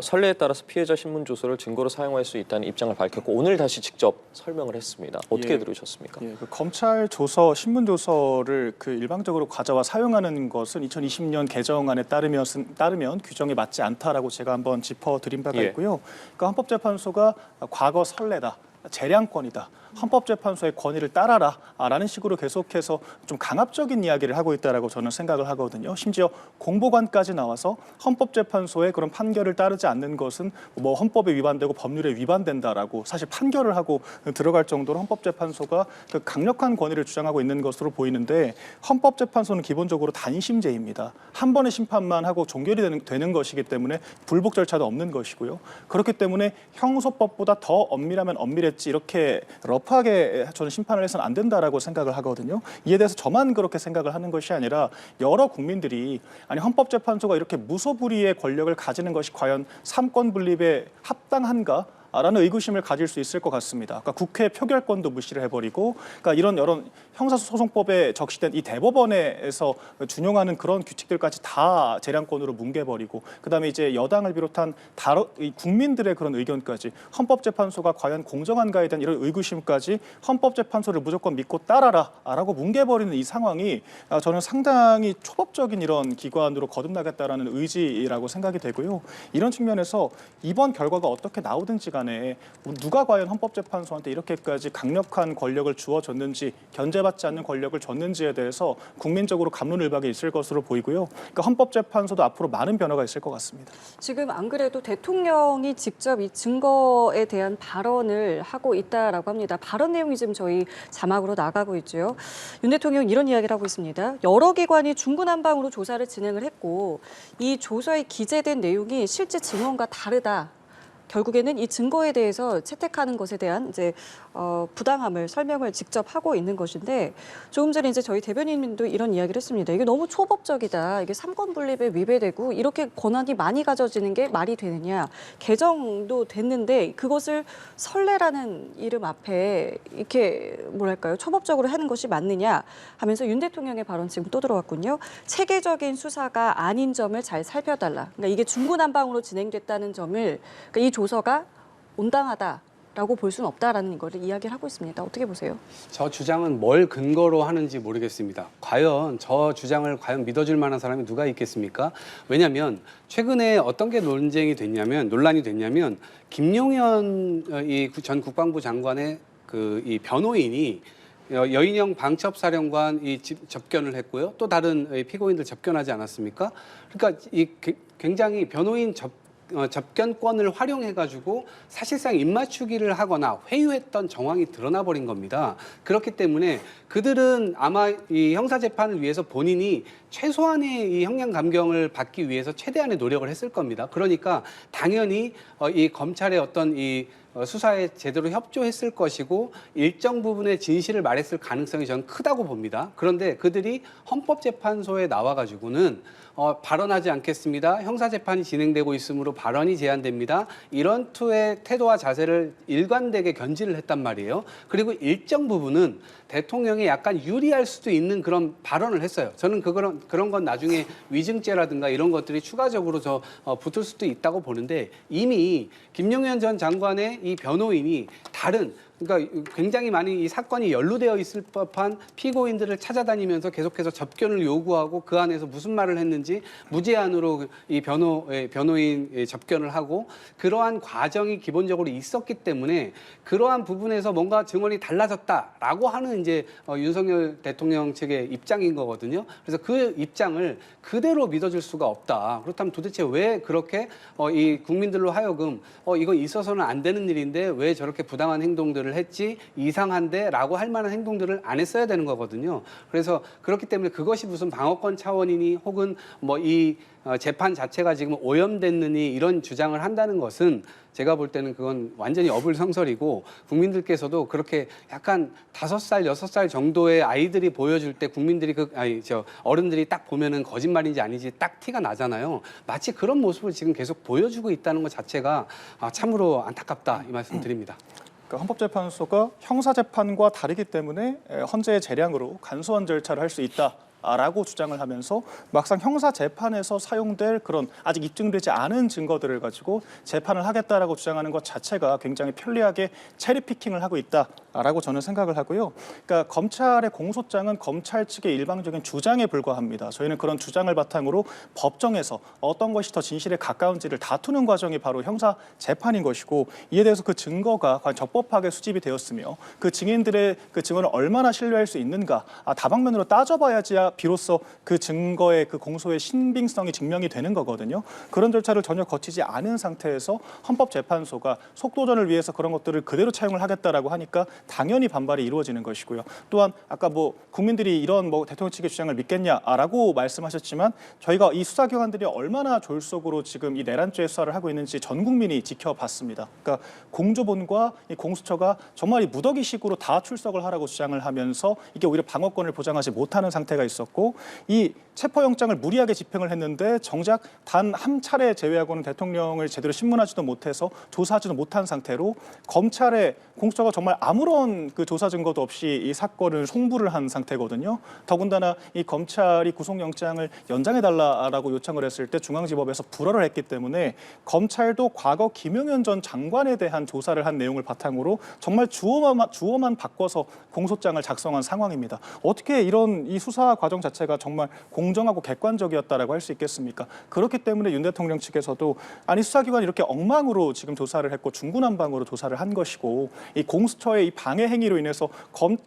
선례에 따라서 피해자 신문 조서를 증거로 사용할 수 있다는 입장을 밝혔고 오늘 다시 직접 설명을 했습니다. 어떻게 들으셨습니까? 그 검찰 조서, 신문 조서를 일방적으로 가져와 사용하는 것은 2020년 개정안에 따르면 규정에 맞지 않다라고 제가 한번 짚어드린 바가 있고요. 그러니까 헌법재판소가 과거 선례다, 재량권이다, 헌법재판소의 권위를 따라라라는 식으로 계속해서 좀 강압적인 이야기를 하고 있다라고 저는 생각을 하거든요. 심지어 공보관까지 나와서 헌법재판소의 그런 판결을 따르지 않는 것은 뭐 헌법에 위반되고 법률에 위반된다라고 사실 판결을 하고 들어갈 정도로 헌법재판소가 그 강력한 권위를 주장하고 있는 것으로 보이는데 헌법재판소는 기본적으로 단심제입니다. 한 번의 심판만 하고 종결이 되는 것이기 때문에 불복 절차도 없는 것이고요. 그렇기 때문에 형소법보다 더 엄밀하면 엄밀했지 이렇게 러프하게 저는 심판을 해서는 안 된다라고 생각을 하거든요. 이에 대해서 저만 그렇게 생각을 하는 것이 아니라 여러 국민들이 아니 헌법재판소가 이렇게 무소불위의 권력을 가지는 것이 과연 삼권 분립에 합당한가? 라는 의구심을 가질 수 있을 것 같습니다. 그러니까 국회 표결권도 무시를 해버리고, 그러니까 이런 형사소송법에 적시된 이 대법원에서 준용하는 그런 규칙들까지 다 재량권으로 뭉개버리고, 그다음에 이제 여당을 비롯한 국민들의 그런 의견까지 헌법재판소가 과연 공정한가에 대한 이런 의구심까지 헌법재판소를 무조건 믿고 따라라라고 뭉개버리는 이 상황이 저는 상당히 초법적인 이런 기관으로 거듭나겠다라는 의지라고 생각이 되고요. 이런 측면에서 이번 결과가 어떻게 나오든지 간에 누가 과연 헌법재판소한테 이렇게까지 강력한 권력을 주어줬는지, 견제받지 않는 권력을 줬는지에 대해서 국민적으로 갑론을박이 있을 것으로 보이고요. 그러니까 헌법재판소도 앞으로 많은 변화가 있을 것 같습니다. 지금 안 그래도 대통령이 직접 이 증거에 대한 발언을 하고 있다라고 합니다. 발언 내용이 지금 저희 자막으로 나가고 있죠. 윤 대통령 이런 이야기를 하고 있습니다. 여러 기관이 중구난방으로 조사를 진행을 했고 이 조서에 기재된 내용이 실제 증언과 다르다. 결국에는 이 증거에 대해서 채택하는 것에 대한 이제 부당함을 설명을 직접 하고 있는 것인데 조금 전에 이제 저희 대변인님도 이런 이야기를 했습니다. 이게 너무 초법적이다. 이게 삼권 분립에 위배되고 이렇게 권한이 많이 가져지는 게 말이 되느냐. 개정도 됐는데 그것을 선례라는 이름 앞에 이렇게 뭐랄까요? 초법적으로 하는 것이 맞느냐 하면서 윤 대통령의 발언 지금 또 들어왔군요. 체계적인 수사가 아닌 점을 잘 살펴달라. 그러니까 이게 중구난방으로 진행됐다는 점을 그러니까 이 조서가 온당하다라고 볼 수는 없다라는 걸 이야기를 하고 있습니다. 어떻게 보세요? 저 주장은 뭘 근거로 하는지 모르겠습니다. 과연 저 주장을 과연 믿어줄 만한 사람이 누가 있겠습니까? 왜냐하면 최근에 어떤 게 논란이 됐냐면 김용현 전 국방부 장관의 이 변호인이 여인영 방첩사령관 접견을 했고요. 또 다른 피고인들 접견하지 않았습니까? 그러니까 굉장히 변호인 접견권을 활용해가지고 사실상 입맞추기를 하거나 회유했던 정황이 드러나 버린 겁니다. 그렇기 때문에 그들은 아마 이 형사재판을 위해서 본인이 최소한의 이 형량 감경을 받기 위해서 최대한의 노력을 했을 겁니다. 그러니까 당연히 이 검찰의 어떤 이 수사에 제대로 협조했을 것이고 일정 부분의 진실을 말했을 가능성이 저는 크다고 봅니다. 그런데 그들이 헌법재판소에 나와가지고는 발언하지 않겠습니다. 형사재판이 진행되고 있으므로 발언이 제한됩니다. 이런 투의 태도와 자세를 일관되게 견지를 했단 말이에요. 그리고 일정 부분은 대통령이 약간 유리할 수도 있는 그런 발언을 했어요. 저는 그런 건 나중에 위증죄라든가 이런 것들이 추가적으로 붙을 수도 있다고 보는데 이미 김용현 전 장관의 이 변호인이 그러니까 굉장히 많이 이 사건이 연루되어 있을 법한 피고인들을 찾아다니면서 계속해서 접견을 요구하고 그 안에서 무슨 말을 했는지 무제한으로 이 변호인 접견을 하고 그러한 과정이 기본적으로 있었기 때문에 그러한 부분에서 뭔가 증언이 달라졌다라고 하는 이제 윤석열 대통령 측의 입장인 거거든요. 그래서 그 입장을 그대로 믿어줄 수가 없다. 그렇다면 도대체 왜 그렇게 이 국민들로 하여금 이거 있어서는 안 되는 일인데 왜 저렇게 부당한 행동들을 했지 이상한데라고 할 만한 행동들을 안 했어야 되는 거거든요. 그래서 그렇기 때문에 그것이 무슨 방어권 차원이니 혹은 뭐 이 재판 자체가 지금 오염됐느니 이런 주장을 한다는 것은 제가 볼 때는 그건 완전히 어불성설이고 국민들께서도 그렇게 약간 5살, 6살 정도의 아이들이 보여줄 때 국민들이 어른들이 딱 보면은 거짓말인지 아닌지 딱 티가 나잖아요. 마치 그런 모습을 지금 계속 보여주고 있다는 것 자체가 참으로 안타깝다 이 말씀 드립니다. 그러니까 헌법재판소가 형사재판과 다르기 때문에 헌재의 재량으로 간소한 절차를 할 수 있다라고 주장을 하면서 막상 형사재판에서 사용될 그런 아직 입증되지 않은 증거들을 가지고 재판을 하겠다라고 주장하는 것 자체가 굉장히 편리하게 체리피킹을 하고 있다라고 저는 생각을 하고요. 그러니까 검찰의 공소장은 검찰 측의 일방적인 주장에 불과합니다. 저희는 그런 주장을 바탕으로 법정에서 어떤 것이 더 진실에 가까운지를 다투는 과정이 바로 형사재판인 것이고 이에 대해서 그 증거가 과연 적법하게 수집이 되었으며 그 증인들의 그 증언을 얼마나 신뢰할 수 있는가 다방면으로 따져봐야지야 비로소 그 증거의 그 공소의 신빙성이 증명이 되는 거거든요. 그런 절차를 전혀 거치지 않은 상태에서 헌법재판소가 속도전을 위해서 그런 것들을 그대로 차용을 하겠다라고 하니까 당연히 반발이 이루어지는 것이고요. 또한 아까 국민들이 이런 대통령 측의 주장을 믿겠냐라고 말씀하셨지만 저희가 이 수사기관들이 얼마나 졸속으로 지금 이 내란죄 수사를 하고 있는지 전 국민이 지켜봤습니다. 그러니까 공조본과 이 공수처가 정말 이 무더기식으로 다 출석을 하라고 주장을 하면서 이게 오히려 방어권을 보장하지 못하는 상태가 있었고 이 체포영장을 무리하게 집행을 했는데 정작 단 한 차례 제외하고는 대통령을 제대로 신문하지도 못해서 조사하지도 못한 상태로 검찰의 공수처가 정말 아무런 그 조사 증거도 없이 이 사건을 송부를 한 상태거든요. 더군다나 이 검찰이 구속영장을 연장해달라고 요청을 했을 때 중앙지법에서 불허를 했기 때문에 검찰도 과거 김용현 전 장관에 대한 조사를 한 내용을 바탕으로 정말 주어만 바꿔서 공소장을 작성한 상황입니다. 어떻게 이런 이 수사 과정 자체가 정말 공정하고 객관적이었다라고 할 수 있겠습니까? 그렇기 때문에 윤 대통령 측에서도 아니 수사기관이 이렇게 엉망으로 지금 조사를 했고 중구난방으로 조사를 한 것이고 이 공수처의 이 방해 행위로 인해서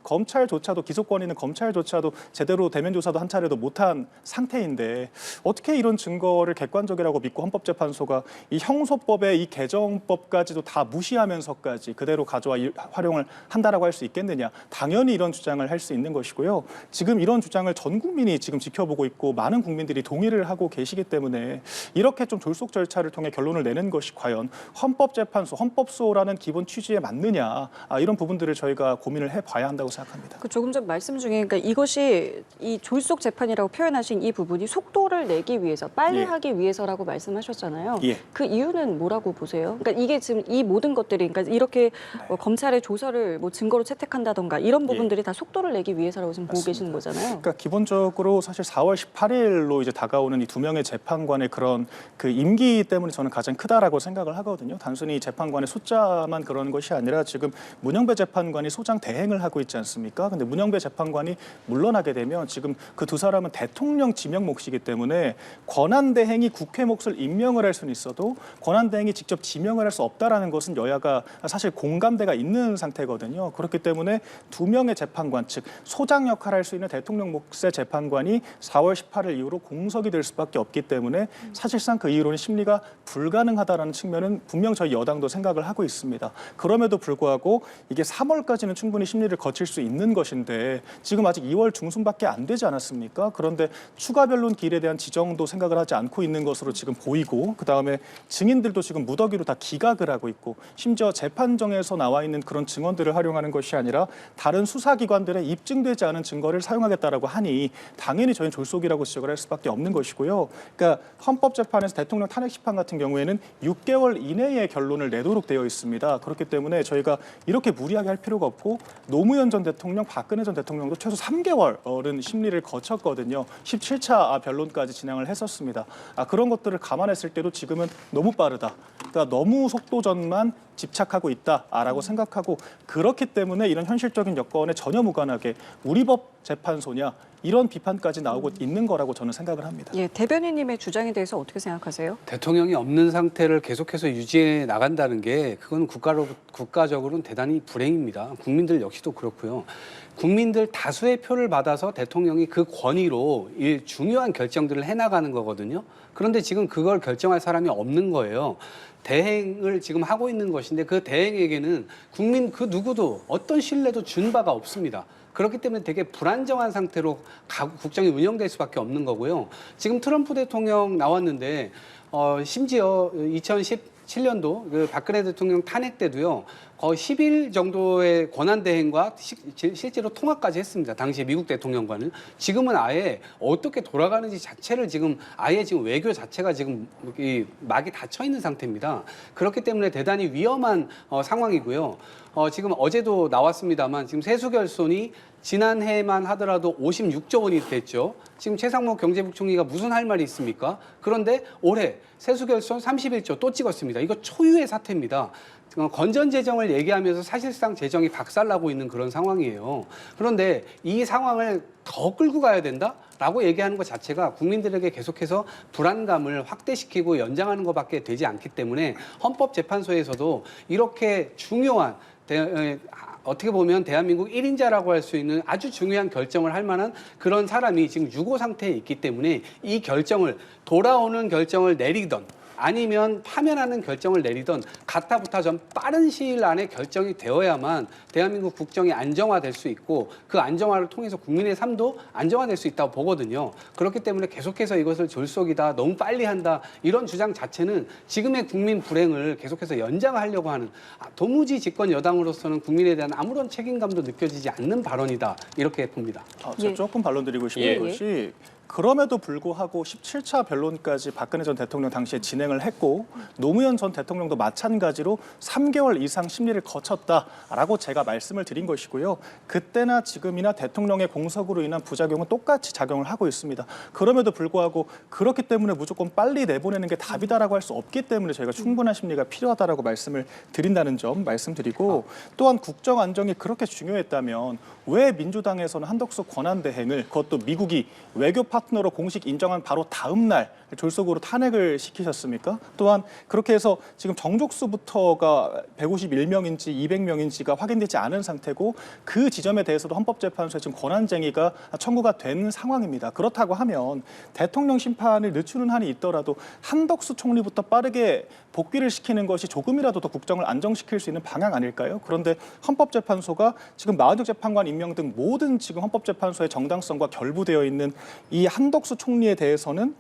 검찰조차도 기소권 있는 검찰조차도 제대로 대면 조사도 한 차례도 못한 상태인데 어떻게 이런 증거를 객관적이라고 믿고 헌법재판소가 이 형소법의 이 개정법까지도 다 무시하면서까지 그대로 가져와 활용을 한다라고 할 수 있겠느냐? 당연히 이런 주장을 할 수 있는 것이고요. 지금 이런 주장을 전 국민이 지금 지켜보고 있고 많은 국민들이 동의를 하고 계시기 때문에 이렇게 좀 졸속 절차를 통해 결론을 내는 것이 과연 헌법재판소, 헌법소라는 기본 취지에 맞느냐 이런 부분들을 저희가 고민을 해봐야 한다고 생각합니다. 조금 전 말씀 중에 그러니까 이것이 이 졸속 재판이라고 표현하신 이 부분이 속도를 내기 위해서 빨리 하기 위해서라고 말씀하셨잖아요. 그 이유는 뭐라고 보세요? 그러니까 이게 지금 이 모든 것들이 그러니까 이렇게 검찰의 조서를 증거로 채택한다던가 이런 부분들이 다 속도를 내기 위해서라고 지금 보고 계시는 거잖아요. 그러니까 기본적으로 사실 4월 18일로 이제 다가오는 이 2명의 재판관의 그런 그 임기 때문에 저는 가장 크다라고 생각을 하거든요. 단순히 재판관의 숫자만 그런 것이 아니라 지금 문영배 재판관이 소장 대행을 하고 있지 않습니까? 근데 문영배 재판관이 물러나게 되면 지금 그 두 사람은 대통령 지명 몫이기 때문에 권한 대행이 국회 몫을 임명을 할 수는 있어도 권한 대행이 직접 지명을 할 수 없다라는 것은 여야가 사실 공감대가 있는 상태거든요. 그렇기 때문에 2명의 재판관 즉 소장 역할을 할 수 있는 대통령 몫의 윤석열 재판관이 4월 18일 이후로 공석이 될 수밖에 없기 때문에 사실상 그 이후로는 심리가 불가능하다라는 측면은 분명 저희 여당도 생각을 하고 있습니다. 그럼에도 불구하고 이게 3월까지는 충분히 심리를 거칠 수 있는 것인데 지금 아직 2월 중순밖에 안 되지 않았습니까? 그런데 추가 변론 기일에 대한 지정도 생각을 하지 않고 있는 것으로 지금 보이고 그다음에 증인들도 지금 무더기로 다 기각을 하고 있고 심지어 재판정에서 나와 있는 그런 증언들을 활용하는 것이 아니라 다른 수사기관들의 입증되지 않은 증거를 사용하겠다라고 하니 당연히 저희는 졸속이라고 지적을 할 수밖에 없는 것이고요. 그러니까 헌법재판에서 대통령 탄핵 심판 같은 경우에는 6개월 이내에 결론을 내도록 되어 있습니다. 그렇기 때문에 저희가 이렇게 무리하게 할 필요가 없고 노무현 전 대통령, 박근혜 전 대통령도 최소 3개월은 심리를 거쳤거든요. 17차 변론까지 진행을 했었습니다. 그런 것들을 감안했을 때도 지금은 너무 빠르다. 그러니까 너무 속도전만 집착하고 있다라고 생각하고 그렇기 때문에 이런 현실적인 여건에 전혀 무관하게 우리 법 재판소냐 이런 비판까지 나오고 있는 거라고 저는 생각을 합니다. 예, 대변인님의 주장에 대해서 어떻게 생각하세요? 대통령이 없는 상태를 계속해서 유지해 나간다는 게 그건 국가적으로는 대단히 불행입니다. 국민들 역시도 그렇고요. 국민들 다수의 표를 받아서 대통령이 그 권위로 이 중요한 결정들을 해나가는 거거든요. 그런데 지금 그걸 결정할 사람이 없는 거예요. 대행을 지금 하고 있는 것인데 그 대행에게는 국민 그 누구도 어떤 신뢰도 준 바가 없습니다. 그렇기 때문에 되게 불안정한 상태로 국정이 운영될 수밖에 없는 거고요. 지금 트럼프 대통령 나왔는데 심지어 2017년도 그 박근혜 대통령 탄핵 때도요. 거의 10일 정도의 권한대행과 실제로 통화까지 했습니다. 당시 미국 대통령과는. 지금은 아예 어떻게 돌아가는지 자체를 지금 아예 지금 외교 자체가 지금 막이 닫혀 있는 상태입니다. 그렇기 때문에 대단히 위험한 상황이고요. 지금 어제도 나왔습니다만 지금 세수결손이 지난해만 하더라도 56조 원이 됐죠. 지금 최상목 경제부총리가 무슨 할 말이 있습니까? 그런데 올해 세수결손 31조 또 찍었습니다. 이거 초유의 사태입니다. 건전 재정을 얘기하면서 사실상 재정이 박살나고 있는 그런 상황이에요. 그런데 이 상황을 더 끌고 가야 된다라고 얘기하는 것 자체가 국민들에게 계속해서 불안감을 확대시키고 연장하는 것밖에 되지 않기 때문에 헌법재판소에서도 이렇게 중요한 어떻게 보면 대한민국 1인자라고 할 수 있는 아주 중요한 결정을 할 만한 그런 사람이 지금 유고 상태에 있기 때문에 이 결정을 돌아오는 결정을 내리던 아니면 파면하는 결정을 내리던 가타부타 좀 빠른 시일 안에 결정이 되어야만 대한민국 국정이 안정화될 수 있고 그 안정화를 통해서 국민의 삶도 안정화될 수 있다고 보거든요. 그렇기 때문에 계속해서 이것을 졸속이다, 너무 빨리 한다 이런 주장 자체는 지금의 국민 불행을 계속해서 연장하려고 하는 도무지 집권 여당으로서는 국민에 대한 아무런 책임감도 느껴지지 않는 발언이다 이렇게 봅니다. 제가 조금 반론드리고 싶은 예. 것이 그럼에도 불구하고 17차 변론까지 박근혜 전 대통령 당시에 진행을 했고 노무현 전 대통령도 마찬가지로 3개월 이상 심리를 거쳤다라고 제가 말씀을 드린 것이고요. 그때나 지금이나 대통령의 공석으로 인한 부작용은 똑같이 작용을 하고 있습니다. 그럼에도 불구하고 그렇기 때문에 무조건 빨리 내보내는 게 답이다라고 할 수 없기 때문에 저희가 충분한 심리가 필요하다라고 말씀을 드린다는 점 말씀드리고 또한 국정 안정이 그렇게 중요했다면 왜 민주당에서는 한덕수 권한대행을 그것도 미국이 외교 파트너로 공식 인정한 바로 다음 날 졸속으로 탄핵을 시키셨습니까? 또한 그렇게 해서 지금 정족수부터가 151명인지 200명인지가 확인되지 않은 상태고 그 지점에 대해서도 헌법재판소에 지금 권한쟁의가 청구가 된 상황입니다. 그렇다고 하면 대통령 심판을 늦추는 한이 있더라도 한덕수 총리부터 빠르게 복귀를 시키는 것이 조금이라도 더 국정을 안정시킬 수 있는 방향 아닐까요? 그런데 헌법재판소가 지금 마흔역 재판관 임명 등 모든 지금 헌법재판소의 정당성과 결부되어 있는 이 한덕수 총리에 대해서는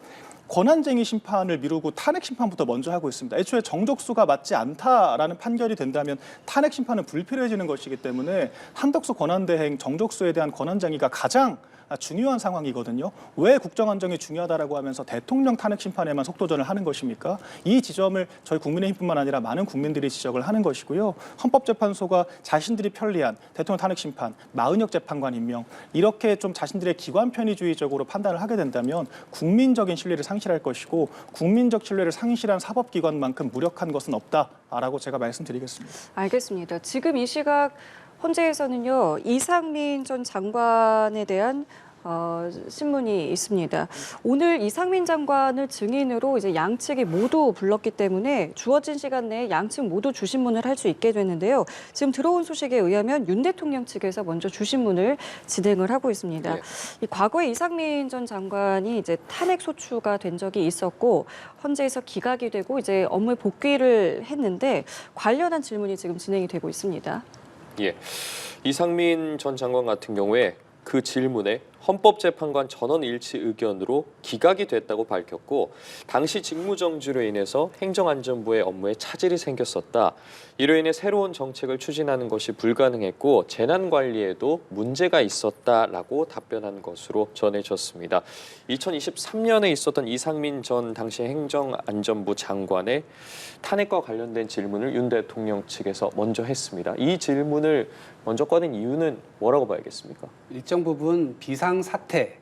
권한쟁의 심판을 미루고 탄핵 심판부터 먼저 하고 있습니다. 애초에 정족수가 맞지 않다라는 판결이 된다면 탄핵 심판은 불필요해지는 것이기 때문에 한덕수 권한대행 정족수에 대한 권한쟁의가 가장 중요한 상황이거든요. 왜 국정안정이 중요하다라고 하면서 대통령 탄핵 심판에만 속도전을 하는 것입니까? 이 지점을 저희 국민의힘뿐만 아니라 많은 국민들이 지적을 하는 것이고요. 헌법재판소가 자신들이 편리한 대통령 탄핵 심판, 마흔역 재판관 임명 이렇게 좀 자신들의 기관 편의주의적으로 판단을 하게 된다면 국민적인 신뢰를 상실할 것이고 국민적 신뢰를 상실한 사법기관만큼 무력한 것은 없다라고 제가 말씀드리겠습니다. 알겠습니다. 지금 이 시각 헌재에서는요 이상민 전 장관에 대한 신문이 있습니다. 오늘 이상민 장관을 증인으로 이제 양측이 모두 불렀기 때문에 주어진 시간 내에 양측 모두 주신문을 할 수 있게 됐는데요. 지금 들어온 소식에 의하면 윤 대통령 측에서 먼저 주신문을 진행을 하고 있습니다. 네. 이 과거에 이상민 전 장관이 이제 탄핵 소추가 된 적이 있었고 헌재에서 기각이 되고 이제 업무에 복귀를 했는데 관련한 질문이 지금 진행이 되고 있습니다. 예, 이상민 전 장관 같은 경우에 그 질문에 헌법재판관 전원 일치 의견으로 기각이 됐다고 밝혔고 당시 직무정지로 인해서 행정안전부의 업무에 차질이 생겼었다. 이로 인해 새로운 정책을 추진하는 것이 불가능했고 재난관리에도 문제가 있었다라고 답변한 것으로 전해졌습니다. 2023년에 있었던 이상민 전 당시 행정안전부 장관의 탄핵과 관련된 질문을 윤 대통령 측에서 먼저 했습니다. 이 질문을 먼저 꺼낸 이유는 뭐라고 봐야겠습니까? 일정 부분 비상사태,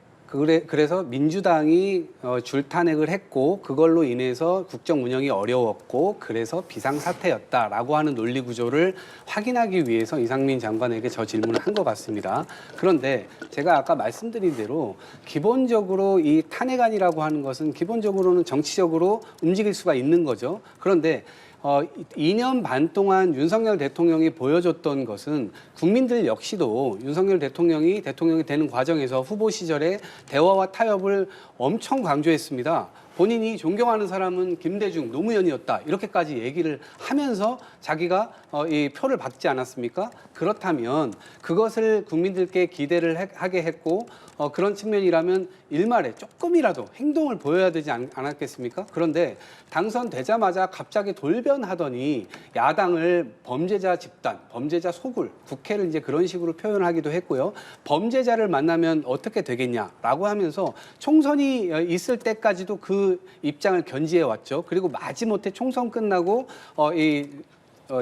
그래서 민주당이 줄탄핵을 했고 그걸로 인해서 국정 운영이 어려웠고 그래서 비상사태였다라고 하는 논리 구조를 확인하기 위해서 이상민 장관에게 저 질문을 한 것 같습니다. 그런데 제가 아까 말씀드린 대로 기본적으로 이 탄핵안이라고 하는 것은 기본적으로는 정치적으로 움직일 수가 있는 거죠. 그런데 2년 반 동안 윤석열 대통령이 보여줬던 것은 국민들 역시도 윤석열 대통령이 되는 과정에서 후보 시절에 대화와 타협을 엄청 강조했습니다. 본인이 존경하는 사람은 김대중 노무현이었다 이렇게까지 얘기를 하면서 자기가 이 표를 받지 않았습니까? 그렇다면 그것을 국민들께 기대를 하게 했고 그런 측면이라면 일말에 조금이라도 행동을 보여야 되지 않았겠습니까? 그런데 당선되자마자 갑자기 돌변하더니 야당을 범죄자 집단, 범죄자 소굴, 국회를 이제 그런 식으로 표현하기도 했고요. 범죄자를 만나면 어떻게 되겠냐라고 하면서 총선이 있을 때까지도 그 입장을 견지해 왔죠. 그리고 마지못해 총선 끝나고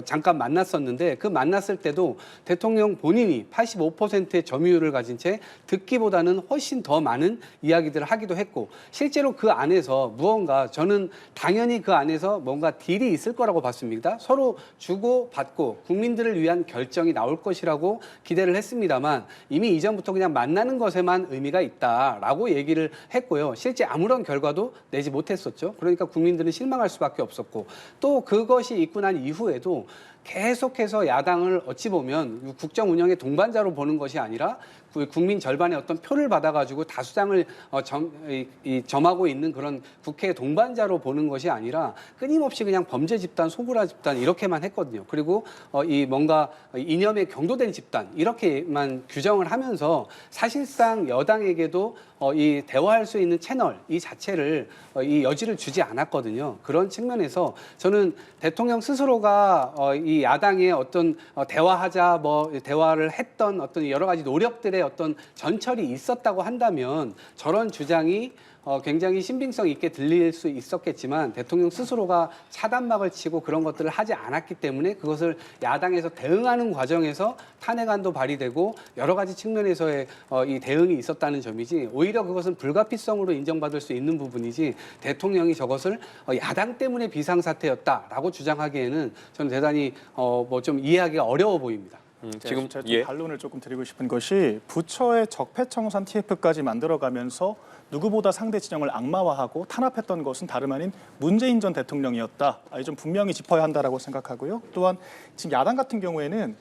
잠깐 만났었는데 그 만났을 때도 대통령 본인이 85%의 점유율을 가진 채 듣기보다는 훨씬 더 많은 이야기들을 하기도 했고 실제로 그 안에서 무언가 저는 당연히 그 안에서 뭔가 딜이 있을 거라고 봤습니다. 서로 주고 받고 국민들을 위한 결정이 나올 것이라고 기대를 했습니다만 이미 이전부터 그냥 만나는 것에만 의미가 있다라고 얘기를 했고요. 실제 아무런 결과도 내지 못했었죠. 그러니까 국민들은 실망할 수밖에 없었고 또 그것이 있고 난 이후에도 계속해서 야당을 어찌 보면 국정 운영의 동반자로 보는 것이 아니라 국민 절반의 어떤 표를 받아가지고 다수당을 점하고 있는 그런 국회 동반자로 보는 것이 아니라 끊임없이 그냥 범죄 집단, 소굴화 집단 이렇게만 했거든요. 그리고 뭔가 이념에 경도된 집단 이렇게만 규정을 하면서 사실상 여당에게도 이 대화할 수 있는 채널 이 자체를 이 여지를 주지 않았거든요. 그런 측면에서 저는 대통령 스스로가 이 야당의 어떤 대화하자 대화를 했던 어떤 여러 가지 노력들의 어떤 전철이 있었다고 한다면 저런 주장이 굉장히 신빙성 있게 들릴 수 있었겠지만 대통령 스스로가 차단막을 치고 그런 것들을 하지 않았기 때문에 그것을 야당에서 대응하는 과정에서 탄핵안도 발의되고 여러 가지 측면에서의 이 대응이 있었다는 점이지 오히려 그것은 불가피성으로 인정받을 수 있는 부분이지 대통령이 저것을 야당 때문에 비상사태였다라고 주장하기에는 저는 대단히 좀 이해하기가 어려워 보입니다. 지금 제가 좀 반론을 조금 드리고 싶은 것이 부처의 적폐청산 TF까지 만들어가면서 누구보다 상대 진영을 악마화하고 탄압했던 것은 다름 아닌 문재인 전 대통령이었다. 좀 분명히 짚어야 한다라고 생각하고요. 또한 지금 야당 같은 경우에는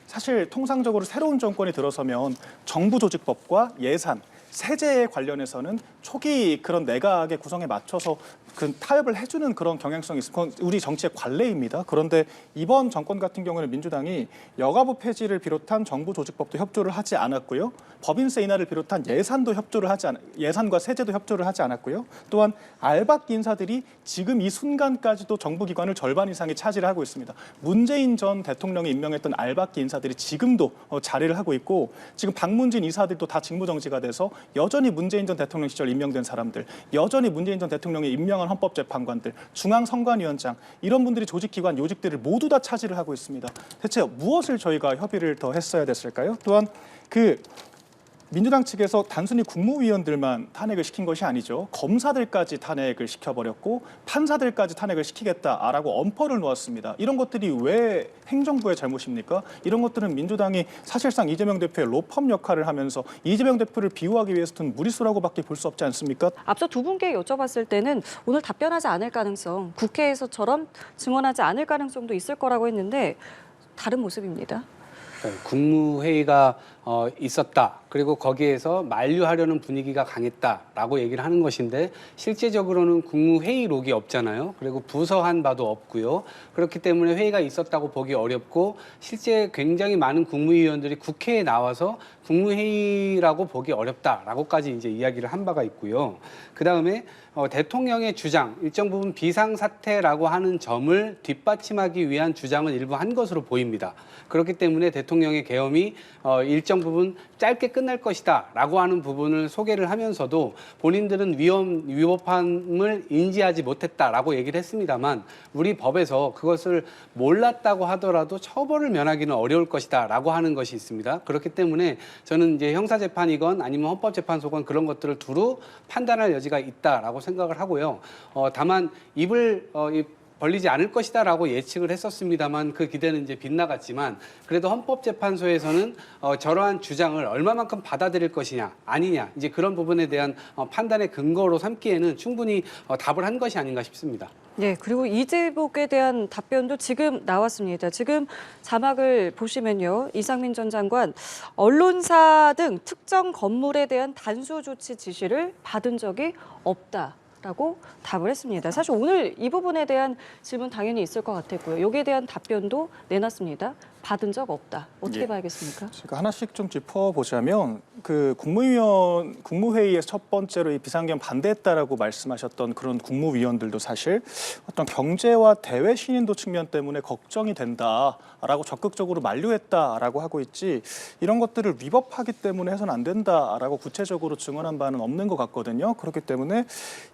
사실 통상적으로 새로운 정권이 들어서면 정부조직법과 예산, 세제에 관련해서는 초기 그런 내각의 구성에 맞춰서 그 타협을 해주는 그런 경향성이 있습니다. 그건 우리 정치의 관례입니다. 그런데 이번 정권 같은 경우는 민주당이 여가부 폐지를 비롯한 정부조직법도 협조를 하지 않았고요. 법인세 인하를 비롯한 예산과 세제도 협조를 하지 않았고요. 또한 알박기 인사들이 지금 이 순간까지도 정부기관을 절반 이상이 차지를 하고 있습니다. 문재인 전 대통령이 임명했던 알박기 인사들이 지금도 자리를 하고 있고 지금 박문진 이사들도 다 직무정지가 돼서 여전히 문재인 전 대통령 시절 임명된 사람들, 여전히 문재인 전 대통령이 임명한 헌법재판관들, 중앙선관위원장 이런 분들이 조직기관, 요직들을 모두 다 차지를 하고 있습니다. 대체 무엇을 저희가 협의를 더 했어야 됐을까요? 또한 민주당 측에서 단순히 국무위원들만 탄핵을 시킨 것이 아니죠. 검사들까지 탄핵을 시켜버렸고 판사들까지 탄핵을 시키겠다라고 엄포를 놓았습니다. 이런 것들이 왜 행정부의 잘못입니까? 이런 것들은 민주당이 사실상 이재명 대표의 로펌 역할을 하면서 이재명 대표를 비호하기 위해서 둔 무리수라고밖에 볼 수 없지 않습니까? 앞서 두 분께 여쭤봤을 때는 오늘 답변하지 않을 가능성, 국회에서처럼 증언하지 않을 가능성도 있을 거라고 했는데 다른 모습입니다. 국무회의가 있었다. 그리고 거기에서 만류하려는 분위기가 강했다라고 얘기를 하는 것인데 실제적으로는 국무회의록이 없잖아요. 그리고 부서한 바도 없고요. 그렇기 때문에 회의가 있었다고 보기 어렵고 실제 굉장히 많은 국무위원들이 국회에 나와서 국무회의라고 보기 어렵다라고까지 이제 이야기를 한 바가 있고요. 그다음에 대통령의 주장, 일정 부분 비상사태라고 하는 점을 뒷받침하기 위한 주장을 일부 한 것으로 보입니다. 그렇기 때문에 대통령의 계엄이 일정 부분 짧게 끝날 것이다라고 하는 부분을 소개를 하면서도 본인들은 위법함을 인지하지 못했다라고 얘기를 했습니다만 우리 법에서 그것을 몰랐다고 하더라도 처벌을 면하기는 어려울 것이다라고 하는 것이 있습니다. 그렇기 때문에 저는 이제 형사재판이건 아니면 헌법재판소건 그런 것들을 두루 판단할 여지가 있다라고 생각을 하고요. 다만 입을 벌리지 않을 것이다라고 예측을 했었습니다만 그 기대는 이제 빗나갔지만 그래도 헌법재판소에서는 저러한 주장을 얼마만큼 받아들일 것이냐 아니냐 이제 그런 부분에 대한 판단의 근거로 삼기에는 충분히 답을 한 것이 아닌가 싶습니다. 네, 그리고 이재복에 대한 답변도 지금 나왔습니다. 지금 자막을 보시면요. 이상민 전 장관, 언론사 등 특정 건물에 대한 단수 조치 지시를 받은 적이 없다라고 답을 했습니다. 사실 오늘 이 부분에 대한 질문 당연히 있을 것 같았고요. 여기에 대한 답변도 내놨습니다. 받은 적 없다. 어떻게 예. 봐야겠습니까? 제가 하나씩 좀 짚어보자면 그 국무회의에서 첫 번째로 이 비상계엄 반대했다라고 말씀하셨던 그런 국무위원들도 사실 어떤 경제와 대외 신인도 측면 때문에 걱정이 된다라고 적극적으로 만류했다라고 하고 있지 이런 것들을 위법하기 때문에 해서는 안 된다라고 구체적으로 증언한 바는 없는 것 같거든요. 그렇기 때문에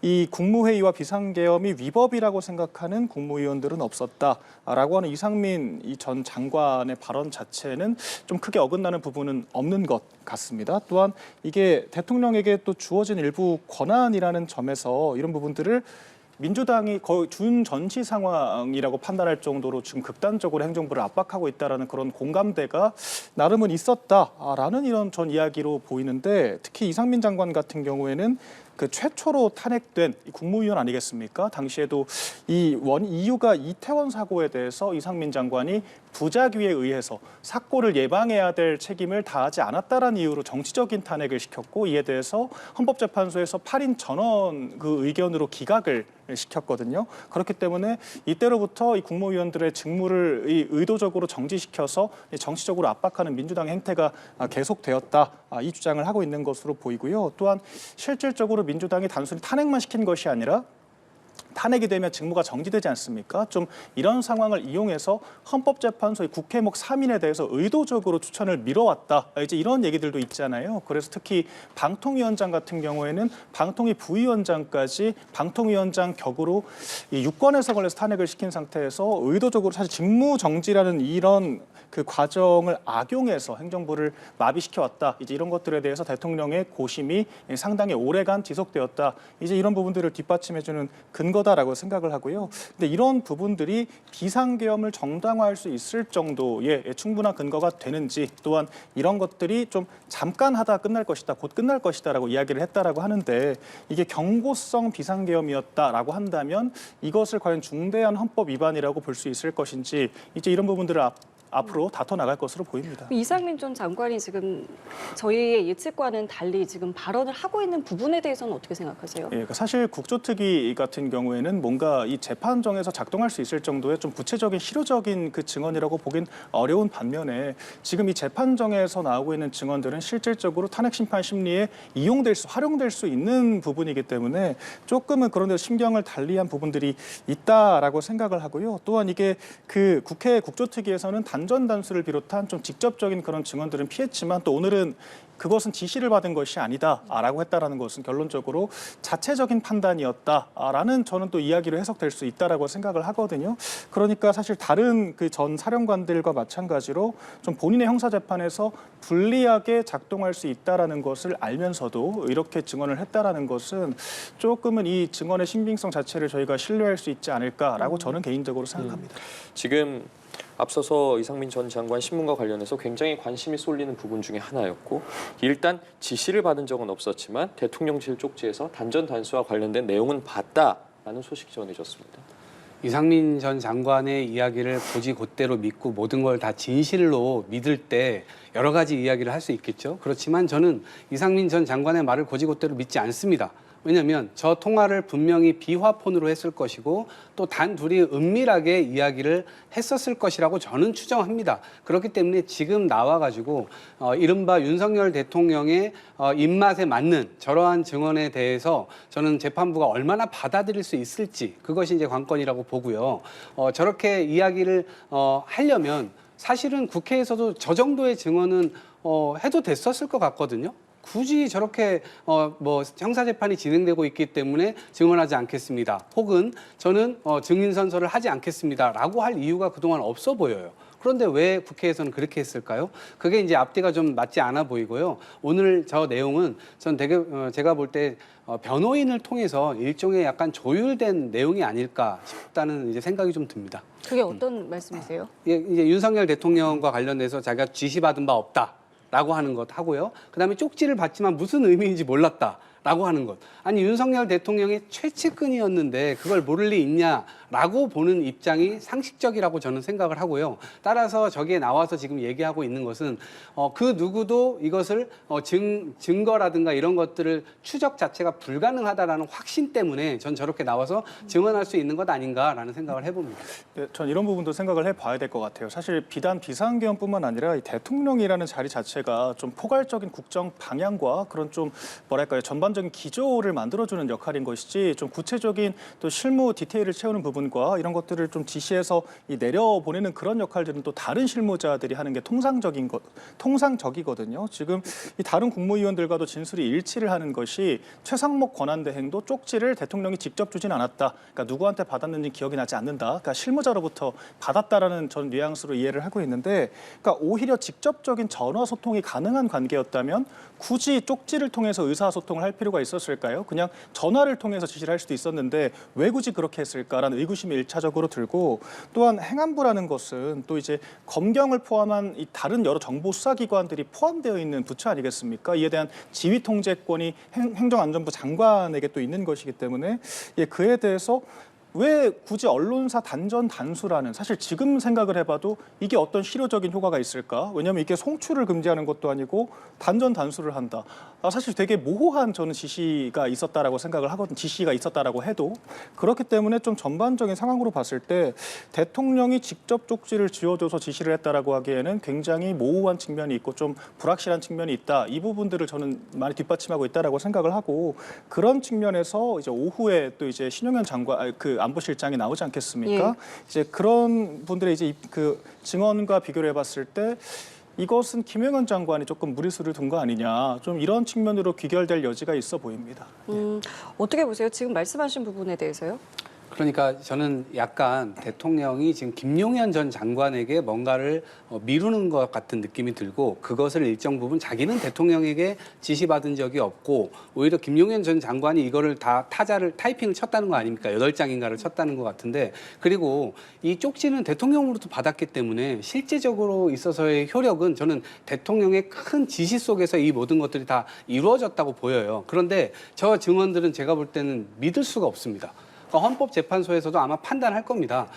이 국무회의와 비상계엄이 위법이라고 생각하는 국무위원들은 없었다라고 하는 이상민 전 장관 의 발언 자체는 좀 크게 어긋나는 부분은 없는 것 같습니다. 또한 이게 대통령에게 또 주어진 일부 권한이라는 점에서 이런 부분들을 민주당이 거의 준전시 상황이라고 판단할 정도로 지금 극단적으로 행정부를 압박하고 있다는 그런 공감대가 나름은 있었다라는 이런 전 이야기로 보이는데 특히 이상민 장관 같은 경우에는 그 최초로 탄핵된 국무위원 아니겠습니까? 당시에도 이유가 이태원 사고에 대해서 이상민 장관이 부작위에 의해서 사고를 예방해야 될 책임을 다하지 않았다라는 이유로 정치적인 탄핵을 시켰고 이에 대해서 헌법재판소에서 8인 전원 그 의견으로 기각을 시켰거든요. 그렇기 때문에 이때로부터 이 국무위원들의 직무를 의도적으로 정지시켜서 정치적으로 압박하는 민주당의 행태가 계속되었다. 이 주장을 하고 있는 것으로 보이고요. 또한 실질적으로 민주당이 단순히 탄핵만 시킨 것이 아니라 탄핵이 되면 직무가 정지되지 않습니까? 좀 이런 상황을 이용해서 헌법재판소의 국회목 3인에 대해서 의도적으로 추천을 미뤄왔다. 이제 이런 얘기들도 있잖아요. 그래서 특히 방통위원장 같은 경우에는 방통위 부위원장까지 방통위원장 격으로 이 유권 해석을 해서 탄핵을 시킨 상태에서 의도적으로 사실 직무 정지라는 이런 그 과정을 악용해서 행정부를 마비시켜왔다. 이제 이런 것들에 대해서 대통령의 고심이 상당히 오래간 지속되었다. 이제 이런 부분들을 뒷받침해주는 근거다라고 생각을 하고요. 근데 이런 부분들이 비상계엄을 정당화할 수 있을 정도의 충분한 근거가 되는지 또한 이런 것들이 좀 잠깐 하다 끝날 것이다, 곧 끝날 것이다라고 이야기를 했다라고 하는데 이게 경고성 비상계엄이었다라고 한다면 이것을 과연 중대한 헌법 위반이라고 볼 수 있을 것인지 이제 이런 부분들을 앞으로 다퉈 나갈 것으로 보입니다. 이상민 전 장관이 지금 저희의 예측과는 달리 지금 발언을 하고 있는 부분에 대해서는 어떻게 생각하세요? 예, 사실 국조특위 같은 경우에는 뭔가 이 재판정에서 작동할 수 있을 정도의 좀 구체적인 실효적인 그 증언이라고 보긴 어려운 반면에 지금 이 재판정에서 나오고 있는 증언들은 실질적으로 탄핵 심판 심리에 활용될 수 있는 부분이기 때문에 조금은 그런 데 신경을 달리한 부분들이 있다라고 생각을 하고요. 또한 이게 그 국회 국조특위에서는 단전 단수를 비롯한 좀 직접적인 그런 증언들은 피했지만 또 오늘은 그것은 지시를 받은 것이 아니다라고 했다라는 것은 결론적으로 자체적인 판단이었다라는 저는 또 이야기로 해석될 수 있다라고 생각을 하거든요. 그러니까 사실 다른 그 전 사령관들과 마찬가지로 좀 본인의 형사 재판에서 불리하게 작동할 수 있다라는 것을 알면서도 이렇게 증언을 했다라는 것은 조금은 이 증언의 신빙성 자체를 저희가 신뢰할 수 있지 않을까라고 저는 개인적으로 생각합니다. 지금 앞서서 이상민 전 장관 신문과 관련해서 굉장히 관심이 쏠리는 부분 중에 하나였고, 일단 지시를 받은 적은 없었지만 대통령실 쪽지에서 단전 단수와 관련된 내용은 봤다라는 소식이 전해졌습니다. 이상민 전 장관의 이야기를 곧이곧대로 믿고 모든 걸 다 진실로 믿을 때 여러 가지 이야기를 할 수 있겠죠. 그렇지만 저는 이상민 전 장관의 말을 곧이곧대로 믿지 않습니다. 왜냐하면 저 통화를 분명히 비화폰으로 했을 것이고 또 단 둘이 은밀하게 이야기를 했었을 것이라고 저는 추정합니다. 그렇기 때문에 지금 나와가지고 이른바 윤석열 대통령의 입맛에 맞는 저러한 증언에 대해서 저는 재판부가 얼마나 받아들일 수 있을지 그것이 이제 관건이라고 보고요. 저렇게 이야기를 하려면 사실은 국회에서도 저 정도의 증언은 해도 됐었을 것 같거든요. 굳이 저렇게 뭐 형사 재판이 진행되고 있기 때문에 증언하지 않겠습니다. 혹은 저는 증인 선서를 하지 않겠습니다라고 할 이유가 그동안 없어 보여요. 그런데 왜 국회에서는 그렇게 했을까요? 그게 이제 앞뒤가 좀 맞지 않아 보이고요. 오늘 저 내용은 전 되게 제가 볼 때 변호인을 통해서 일종의 약간 조율된 내용이 아닐까 싶다는 이제 생각이 좀 듭니다. 그게 어떤 말씀이세요? 이제 윤석열 대통령과 관련돼서 자기가 지시받은 바 없다. 라고 하는 것 하고요. 그다음에 쪽지를 받지만 무슨 의미인지 몰랐다라고 하는 것. 아니 윤석열 대통령의 최측근이었는데 그걸 모를 리 있냐라고 보는 입장이 상식적이라고 저는 생각을 하고요. 따라서 저기에 나와서 지금 얘기하고 있는 것은 그 누구도 이것을 증거라든가 이런 것들을 추적 자체가 불가능하다라는 확신 때문에 전 저렇게 나와서 증언할 수 있는 것 아닌가라는 생각을 해봅니다. 네, 전 이런 부분도 생각을 해봐야 될 것 같아요. 사실 비단 비상계엄뿐만 아니라 이 대통령이라는 자리 자체가 좀 포괄적인 국정 방향과 그런 좀 뭐랄까요 전반적인 기조를 만들어주는 역할인 것이지 좀 구체적인 또 실무 디테일을 채우는 부분과 이런 것들을 좀 지시해서 내려보내는 그런 역할들은 또 다른 실무자들이 하는 게 통상적이거든요. 지금 이 다른 국무위원들과도 진술이 일치를 하는 것이 최상목 권한대행도 쪽지를 대통령이 직접 주진 않았다. 그러니까 누구한테 받았는지 기억이 나지 않는다. 그러니까 실무자로부터 받았다라는 전 뉘앙스로 이해를 하고 있는데, 그러니까 오히려 직접적인 전화 소통이 가능한 관계였다면 굳이 쪽지를 통해서 의사소통을 할 필요가 있었을까요? 그냥 전화를 통해서 지시를 할 수도 있었는데 왜 굳이 그렇게 했을까라는 의구심이 일차적으로 들고, 또한 행안부라는 것은 또 이제 검경을 포함한 이 다른 여러 정보 수사기관들이 포함되어 있는 부처 아니겠습니까? 이에 대한 지휘 통제권이 행정안전부 장관에게 또 있는 것이기 때문에 그에 대해서 왜 굳이 언론사 단전 단수라는, 사실 지금 생각을 해봐도 이게 어떤 실효적인 효과가 있을까? 왜냐하면 이게 송출을 금지하는 것도 아니고 단전 단수를 한다. 사실 되게 모호한 저는 지시가 있었다라고 생각을 하거든요. 지시가 있었다라고 해도. 그렇기 때문에 좀 전반적인 상황으로 봤을 때 대통령이 직접 쪽지를 지어줘서 지시를 했다라고 하기에는 굉장히 모호한 측면이 있고 좀 불확실한 측면이 있다. 이 부분들을 저는 많이 뒷받침하고 있다라고 생각을 하고, 그런 측면에서 이제 오후에 또 이제 신용현 장관 안보실장이 나오지 않겠습니까? 예. 이제 그런 분들의 이제 그 증언과 비교를 해봤을 때 이것은 김영현 장관이 조금 무리수를 둔 거 아니냐, 좀 이런 측면으로 귀결될 여지가 있어 보입니다. 어떻게 보세요? 지금 말씀하신 부분에 대해서요? 그러니까 저는 약간 대통령이 지금 김용현 전 장관에게 뭔가를 미루는 것 같은 느낌이 들고, 그것을 일정 부분 자기는 대통령에게 지시받은 적이 없고 오히려 김용현 전 장관이 이거를 다 타이핑을 쳤다는 거 아닙니까? 8장인가를 쳤다는 것 같은데, 그리고 이 쪽지는 대통령으로부터 받았기 때문에 실제적으로 있어서의 효력은 저는 대통령의 큰 지시 속에서 이 모든 것들이 다 이루어졌다고 보여요. 그런데 저 증언들은 제가 볼 때는 믿을 수가 없습니다. 헌법재판소에서도 아마 판단할 겁니다.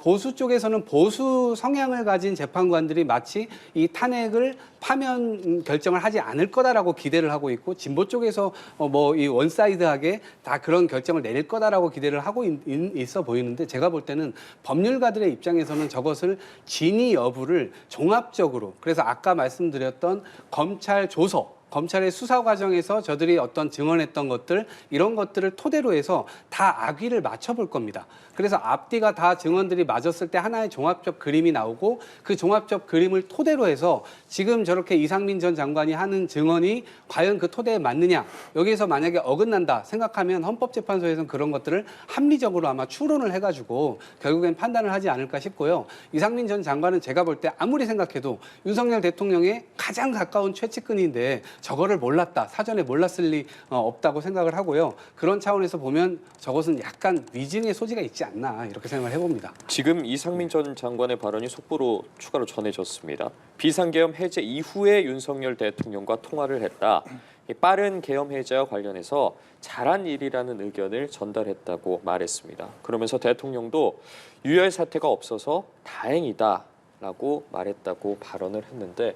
보수 쪽에서는 보수 성향을 가진 재판관들이 마치 이 탄핵을 파면 결정을 하지 않을 거다라고 기대를 하고 있고, 진보 쪽에서 뭐 이 원사이드하게 다 그런 결정을 내릴 거다라고 기대를 하고 있어 보이는데, 제가 볼 때는 법률가들의 입장에서는 저것을 진위 여부를 종합적으로, 그래서 아까 말씀드렸던 검찰 조서, 검찰의 수사 과정에서 저들이 어떤 증언했던 것들 이런 것들을 토대로 해서 다 악의를 맞춰볼 겁니다. 그래서 앞뒤가 다 증언들이 맞았을 때 하나의 종합적 그림이 나오고 그 종합적 그림을 토대로 해서 지금 저렇게 이상민 전 장관이 하는 증언이 과연 그 토대에 맞느냐 여기에서 만약에 어긋난다 생각하면 헌법재판소에서는 그런 것들을 합리적으로 아마 추론을 해가지고 결국엔 판단을 하지 않을까 싶고요. 이상민 전 장관은 제가 볼 때 아무리 생각해도 윤석열 대통령의 가장 가까운 최측근인데 저거를 몰랐다, 사전에 몰랐을 리 없다고 생각을 하고요. 그런 차원에서 보면 저것은 약간 위증의 소지가 있지 않나 이렇게 생각을 해봅니다. 지금 이상민 전 장관의 발언이 속보로 추가로 전해졌습니다. 비상계엄 해제 이후에 윤석열 대통령과 통화를 했다. 이 빠른 계엄 해제와 관련해서 잘한 일이라는 의견을 전달했다고 말했습니다. 그러면서 대통령도 유혈 사태가 없어서 다행이다라고 말했다고 발언을 했는데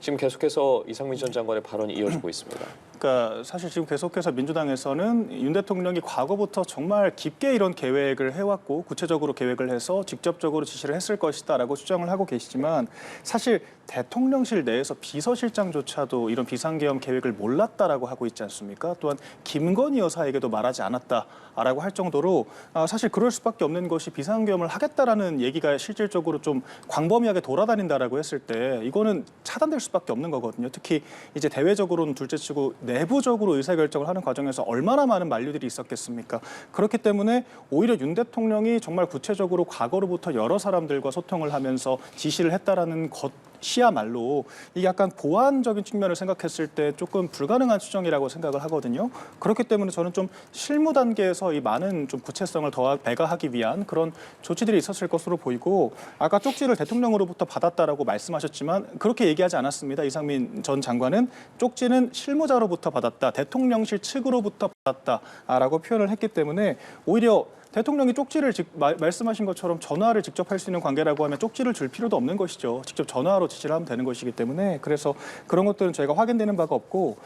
지금 계속해서 이상민 전 장관의 발언이 이어지고 있습니다. 그러니까 사실 지금 계속해서 민주당에서는 윤 대통령이 과거부터 정말 깊게 이런 계획을 해왔고 구체적으로 계획을 해서 직접적으로 지시를 했을 것이다라고 주장을 하고 계시지만 사실 대통령실 내에서 비서실장조차도 이런 비상계엄 계획을 몰랐다라고 하고 있지 않습니까? 또한 김건희 여사에게도 말하지 않았다라고 할 정도로 사실 그럴 수밖에 없는 것이 비상계엄을 하겠다라는 얘기가 실질적으로 좀 광범위하게 돌아다닌다라고 했을 때 이거는 차단될 수밖에 없는 거거든요. 특히 이제 대외적으로는 둘째치고 내부적으로 의사결정을 하는 과정에서 얼마나 많은 만류들이 있었겠습니까? 그렇기 때문에 오히려 윤 대통령이 정말 구체적으로 과거로부터 여러 사람들과 소통을 하면서 지시를 했다라는 것이야말로 이게 약간 보완적인 측면을 생각했을 때 조금 불가능한 추정이라고 생각을 하거든요. 그렇기 때문에 저는 좀 실무 단계에서 이 많은 좀 구체성을 더 배가하기 위한 그런 조치들이 있었을 것으로 보이고 아까 쪽지를 대통령으로부터 받았다라고 말씀하셨지만 그렇게 얘기하지 않았습니다. 이상민 전 장관은 쪽지는 실무자로부터 받았다, 대통령실 측으로부터 받았다라고 표현을 했기 때문에 오히려 대통령이 쪽지를 말씀하신 것처럼 전화를 직접 할 수 있는 관계라고 하면 쪽지를 줄 필요도 없는 것이죠. 직접 전화로 지시를 하면 되는 것이기 때문에 그래서 그런 것들은 저희가 확인되는 바가 없고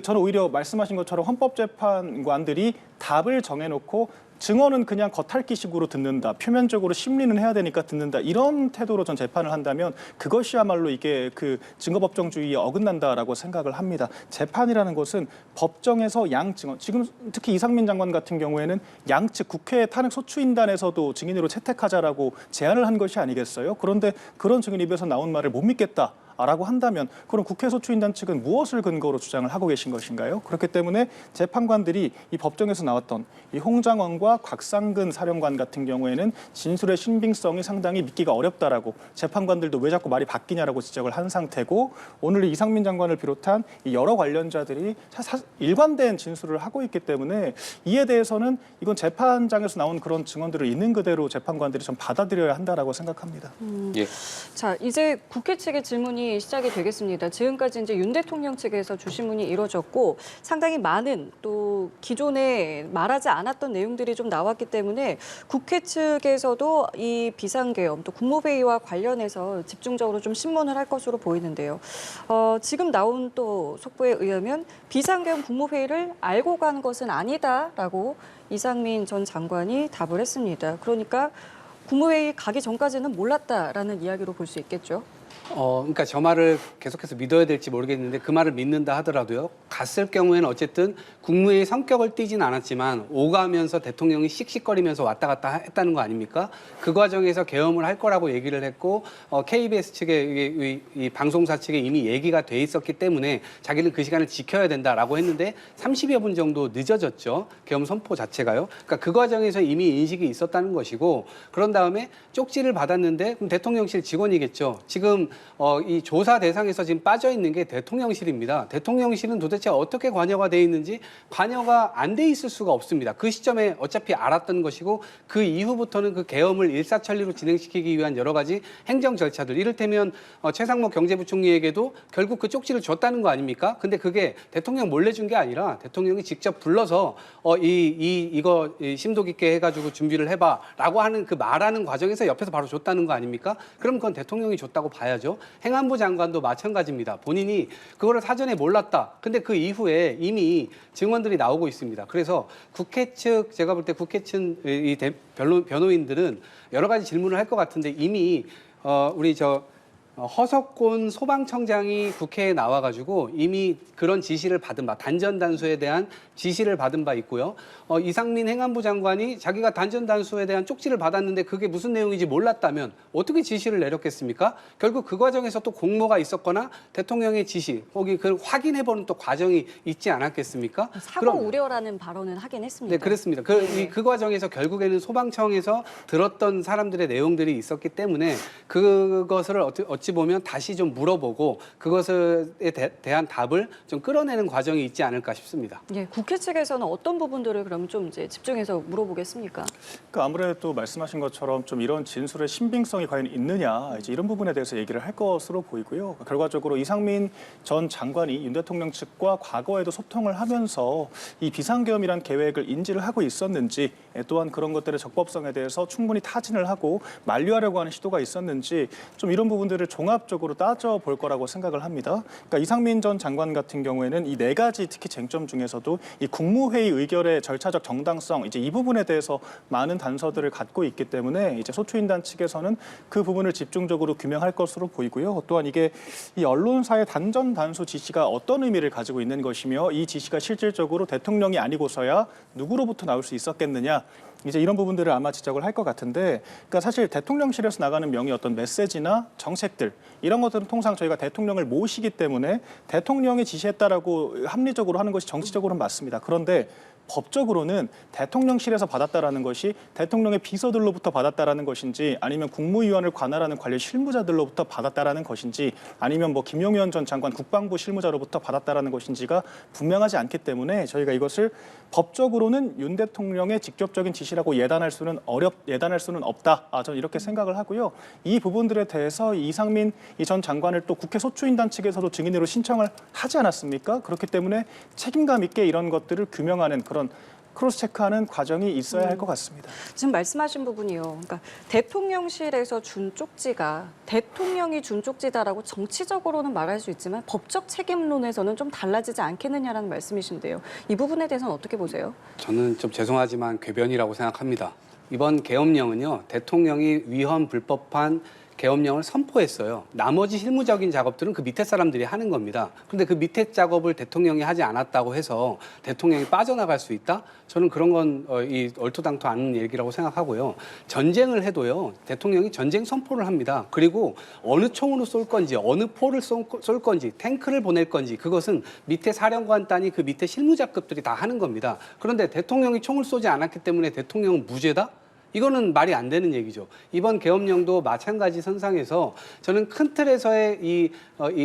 저는 오히려 말씀하신 것처럼 헌법재판관들이 답을 정해놓고 증언은 그냥 겉핥기식으로 듣는다. 표면적으로 심리는 해야 되니까 듣는다. 이런 태도로 전 재판을 한다면 그것이야말로 이게 그 증거법정주의에 어긋난다라고 생각을 합니다. 재판이라는 것은 법정에서 양 증언, 지금 특히 이상민 장관 같은 경우에는 양측 국회 탄핵 소추인단에서도 증인으로 채택하자라고 제안을 한 것이 아니겠어요? 그런데 그런 증인 입에서 나온 말을 못 믿겠다. 라고 한다면 그럼 국회 소추인단 측은 무엇을 근거로 주장을 하고 계신 것인가요? 그렇기 때문에 재판관들이 이 법정에서 나왔던 이 홍장원과 곽상근 사령관 같은 경우에는 진술의 신빙성이 상당히 믿기가 어렵다라고 재판관들도 왜 자꾸 말이 바뀌냐라고 지적을 한 상태고 오늘 이상민 장관을 비롯한 이 여러 관련자들이 일관된 진술을 하고 있기 때문에 이에 대해서는 이건 재판장에서 나온 그런 증언들을 있는 그대로 재판관들이 좀 받아들여야 한다라고 생각합니다. 예. 자, 이제 국회 측의 질문이 시작이 되겠습니다. 지금까지 이제 윤 대통령 측에서 주신문이 이루어졌고 상당히 많은 또 기존에 말하지 않았던 내용들이 좀 나왔기 때문에 국회 측에서도 이 비상계엄 또 국무회의와 관련해서 집중적으로 좀 신문을 할 것으로 보이는데요. 지금 나온 또 속보에 의하면 비상계엄 국무회의를 알고 간 것은 아니다라고 이상민 전 장관이 답을 했습니다. 그러니까 국무회의 가기 전까지는 몰랐다라는 이야기로 볼 수 있겠죠. 그러니까 저 말을 계속해서 믿어야 될지 모르겠는데 그 말을 믿는다 하더라도요. 갔을 경우에는 어쨌든 국무회의 성격을 띠진 않았지만 오가면서 대통령이 씩씩거리면서 왔다 갔다 했다는 거 아닙니까? 그 과정에서 계엄을 할 거라고 얘기를 했고 KBS 측의 이 방송사 측에 이미 얘기가 돼 있었기 때문에 자기는 그 시간을 지켜야 된다라고 했는데 30여 분 정도 늦어졌죠. 계엄 선포 자체가요. 그러니까 그 과정에서 이미 인식이 있었다는 것이고 그런 다음에 쪽지를 받았는데 그럼 대통령실 직원이겠죠. 지금 이 조사 대상에서 지금 빠져 있는 게 대통령실입니다. 대통령실은 도대체 어떻게 관여가 돼 있는지 관여가 안 돼 있을 수가 없습니다. 그 시점에 어차피 알았던 것이고 그 이후부터는 그 계엄을 일사천리로 진행시키기 위한 여러 가지 행정 절차들 이를테면 최상목 경제부총리에게도 결국 그 쪽지를 줬다는 거 아닙니까? 근데 그게 대통령 몰래 준 게 아니라 대통령이 직접 불러서 이거 심도 깊게 해가지고 준비를 해봐라고 하는 그 말하는 과정에서 옆에서 바로 줬다는 거 아닙니까? 그럼 그건 대통령이 줬다고 봐야죠. 행안부 장관도 마찬가지입니다. 본인이 그거를 사전에 몰랐다. 근데 그 이후에 이미 증언들이 나오고 있습니다. 그래서 국회 측 제가 볼 때 국회 측 변호인들은 여러 가지 질문을 할 것 같은데 이미 우리 허석곤 소방청장이 국회에 나와가지고 이미 그런 지시를 받은 바, 단전 단수에 대한 지시를 받은 바 있고요. 이상민 행안부 장관이 자기가 단전 단수에 대한 쪽지를 받았는데 그게 무슨 내용인지 몰랐다면 어떻게 지시를 내렸겠습니까? 결국 그 과정에서 또 공모가 있었거나 대통령의 지시, 거기 그 확인해보는 또 과정이 있지 않았겠습니까? 사고 그럼- 우려라는 발언은 하긴 했습니다. 네, 그렇습니다. 그 과정에서 결국에는 소방청에서 들었던 사람들의 내용들이 있었기 때문에 그것을 어찌 보면 다시 좀 물어보고 그것에 대한 답을 좀 끌어내는 과정이 있지 않을까 싶습니다. 예, 국회 측에서는 어떤 부분들을 그럼 좀 이제 집중해서 물어보겠습니까? 그러니까 아무래도 말씀하신 것처럼 좀 이런 진술의 신빙성이 과연 있느냐 이제 이런 부분에 대해서 얘기를 할 것으로 보이고요. 결과적으로 이상민 전 장관이 윤 대통령 측과 과거에도 소통을 하면서 이 비상계엄이란 계획을 인지를 하고 있었는지 또한 그런 것들의 적법성에 대해서 충분히 타진을 하고 만류하려고 하는 시도가 있었는지 좀 이런 부분들을 종합적으로 따져볼 거라고 생각을 합니다. 그러니까 이상민 전 장관 같은 경우에는 이 네 가지 특히 쟁점 중에서도 이 국무회의 의결의 절차적 정당성 이제 이 부분에 대해서 많은 단서들을 갖고 있기 때문에 이제 소추인단 측에서는 그 부분을 집중적으로 규명할 것으로 보이고요. 또한 이게 이 언론사의 단전 단수 지시가 어떤 의미를 가지고 있는 것이며 이 지시가 실질적으로 대통령이 아니고서야 누구로부터 나올 수 있었겠느냐. 이제 이런 부분들을 아마 지적을 할 것 같은데, 그러니까 사실 대통령실에서 나가는 명의 어떤 메시지나 정책들 이런 것들은 통상 저희가 대통령을 모시기 때문에 대통령이 지시했다라고 합리적으로 하는 것이 정치적으로는 맞습니다. 그런데 법적으로는 대통령실에서 받았다라는 것이 대통령의 비서들로부터 받았다라는 것인지 아니면 국무위원을 관할하는 관련 실무자들로부터 받았다라는 것인지 아니면 뭐 김용현 전 장관 국방부 실무자로부터 받았다라는 것인지가 분명하지 않기 때문에 저희가 이것을 법적으로는 윤 대통령의 직접적인 지시라고 예단할 수는 없다. 저는 이렇게 생각을 하고요. 이 부분들에 대해서 이상민 전 장관을 또 국회 소추인단 측에서도 증인으로 신청을 하지 않았습니까? 그렇기 때문에 책임감 있게 이런 것들을 규명하는 그런 크로스 체크하는 과정이 있어야 할 것 같습니다. 지금 말씀하신 부분이요. 그러니까 대통령실에서 준 쪽지가 대통령이 준 쪽지다라고 정치적으로는 말할 수 있지만 법적 책임론에서는 좀 달라지지 않겠느냐라는 말씀이신데요. 이 부분에 대해서는 어떻게 보세요? 저는 좀 죄송하지만 궤변이라고 생각합니다. 이번 계엄령은요, 대통령이 위헌 불법한 계엄령을 선포했어요. 나머지 실무적인 작업들은 그 밑에 사람들이 하는 겁니다. 그런데 그 밑에 작업을 대통령이 하지 않았다고 해서 대통령이 빠져나갈 수 있다? 저는 그런 건 얼토당토 않는 얘기라고 생각하고요. 전쟁을 해도요, 대통령이 전쟁 선포를 합니다. 그리고 어느 총으로 쏠 건지, 어느 포를 쏠 건지, 탱크를 보낼 건지, 그것은 밑에 사령관 단위 그 밑에 실무자급들이 다 하는 겁니다. 그런데 대통령이 총을 쏘지 않았기 때문에 대통령은 무죄다? 이거는 말이 안 되는 얘기죠. 이번 계엄령도 마찬가지 선상에서 저는 큰 틀에서의 이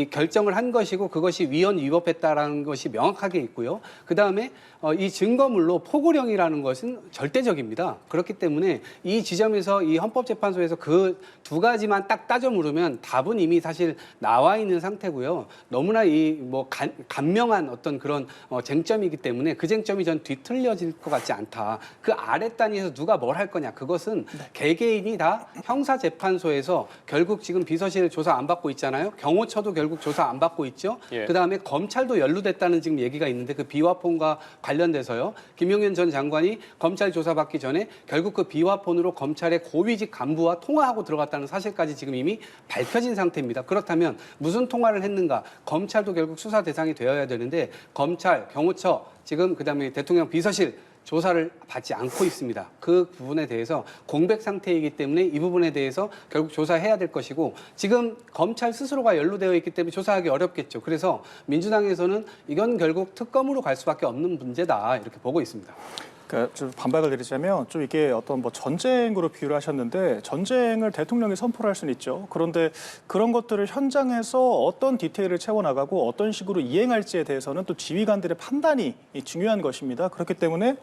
결정을 한 것이고 그것이 위헌 위법했다라는 것이 명확하게 있고요. 그다음에 이 증거물로 포고령이라는 것은 절대적입니다. 그렇기 때문에 이 지점에서 이 헌법재판소에서 그 두 가지만 딱 따져 물으면 답은 이미 사실 나와 있는 상태고요. 너무나 간명한 어떤 그런 쟁점이기 때문에 그 쟁점이 전 뒤틀려질 것 같지 않다. 그 아래 단위에서 누가 뭘 할 거냐. 그것은 개개인이 다 형사재판소에서 결국 지금 비서실 조사 안 받고 있잖아요. 경호처도 결국 조사 안 받고 있죠. 예. 그다음에 검찰도 연루됐다는 지금 얘기가 있는데 그 비화폰과 관련돼서요. 김용현 전 장관이 검찰 조사받기 전에 결국 그 비화폰으로 검찰의 고위직 간부와 통화하고 들어갔다는 사실까지 지금 이미 밝혀진 상태입니다. 그렇다면 무슨 통화를 했는가? 검찰도 결국 수사 대상이 되어야 되는데 검찰, 경호처, 지금 그다음에 대통령 비서실 조사를 받지 않고 있습니다. 그 부분에 대해서 공백 상태이기 때문에 이 부분에 대해서 결국 조사해야 될 것이고 지금 검찰 스스로가 연루되어 있기 때문에 조사하기 어렵겠죠. 그래서 민주당에서는 이건 결국 특검으로 갈 수밖에 없는 문제다 이렇게 보고 있습니다. 그러니까 좀 반박을 드리자면 좀 이게 어떤 뭐 전쟁으로 비유를 하셨는데 전쟁을 대통령이 선포를 할 수는 있죠. 그런데 그런 것들을 현장에서 어떤 디테일을 채워나가고 어떤 식으로 이행할지에 대해서는 또 지휘관들의 판단이 중요한 것입니다. 그렇기 때문에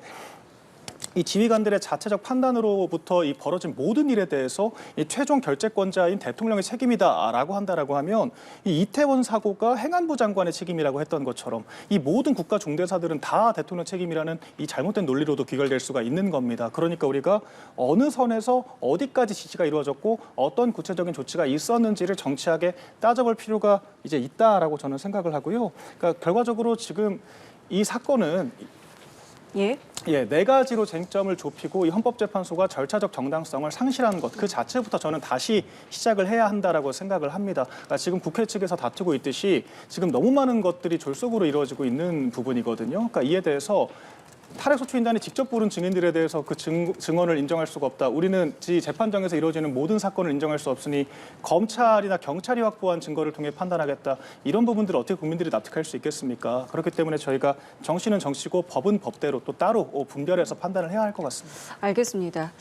이 지휘관들의 자체적 판단으로부터 이 벌어진 모든 일에 대해서 이 최종 결재권자인 대통령의 책임이다라고 한다라고 하면 이 이태원 사고가 행안부 장관의 책임이라고 했던 것처럼 이 모든 국가 중대사들은 다 대통령 책임이라는 이 잘못된 논리로도 귀결될 수가 있는 겁니다. 그러니까 우리가 어느 선에서 어디까지 지시가 이루어졌고 어떤 구체적인 조치가 있었는지를 정치하게 따져볼 필요가 이제 있다라고 저는 생각을 하고요. 그러니까 결과적으로 지금 이 사건은 예. 예, 네 가지로 쟁점을 좁히고 이 헌법재판소가 절차적 정당성을 상실한 것 그 자체부터 저는 다시 시작을 해야 한다라고 생각을 합니다. 그러니까 지금 국회 측에서 다투고 있듯이 지금 너무 많은 것들이 졸속으로 이루어지고 있는 부분이거든요. 그러니까 이에 대해서 탈핵소추인단이 직접 부른 증인들에 대해서 그 증언을 인정할 수가 없다. 우리는 재판정에서 이루어지는 모든 사건을 인정할 수 없으니 검찰이나 경찰이 확보한 증거를 통해 판단하겠다. 이런 부분들을 어떻게 국민들이 납득할 수 있겠습니까? 그렇기 때문에 저희가 정치는 정치고 법은 법대로 또 따로 분별해서 판단을 해야 할 것 같습니다. 알겠습니다.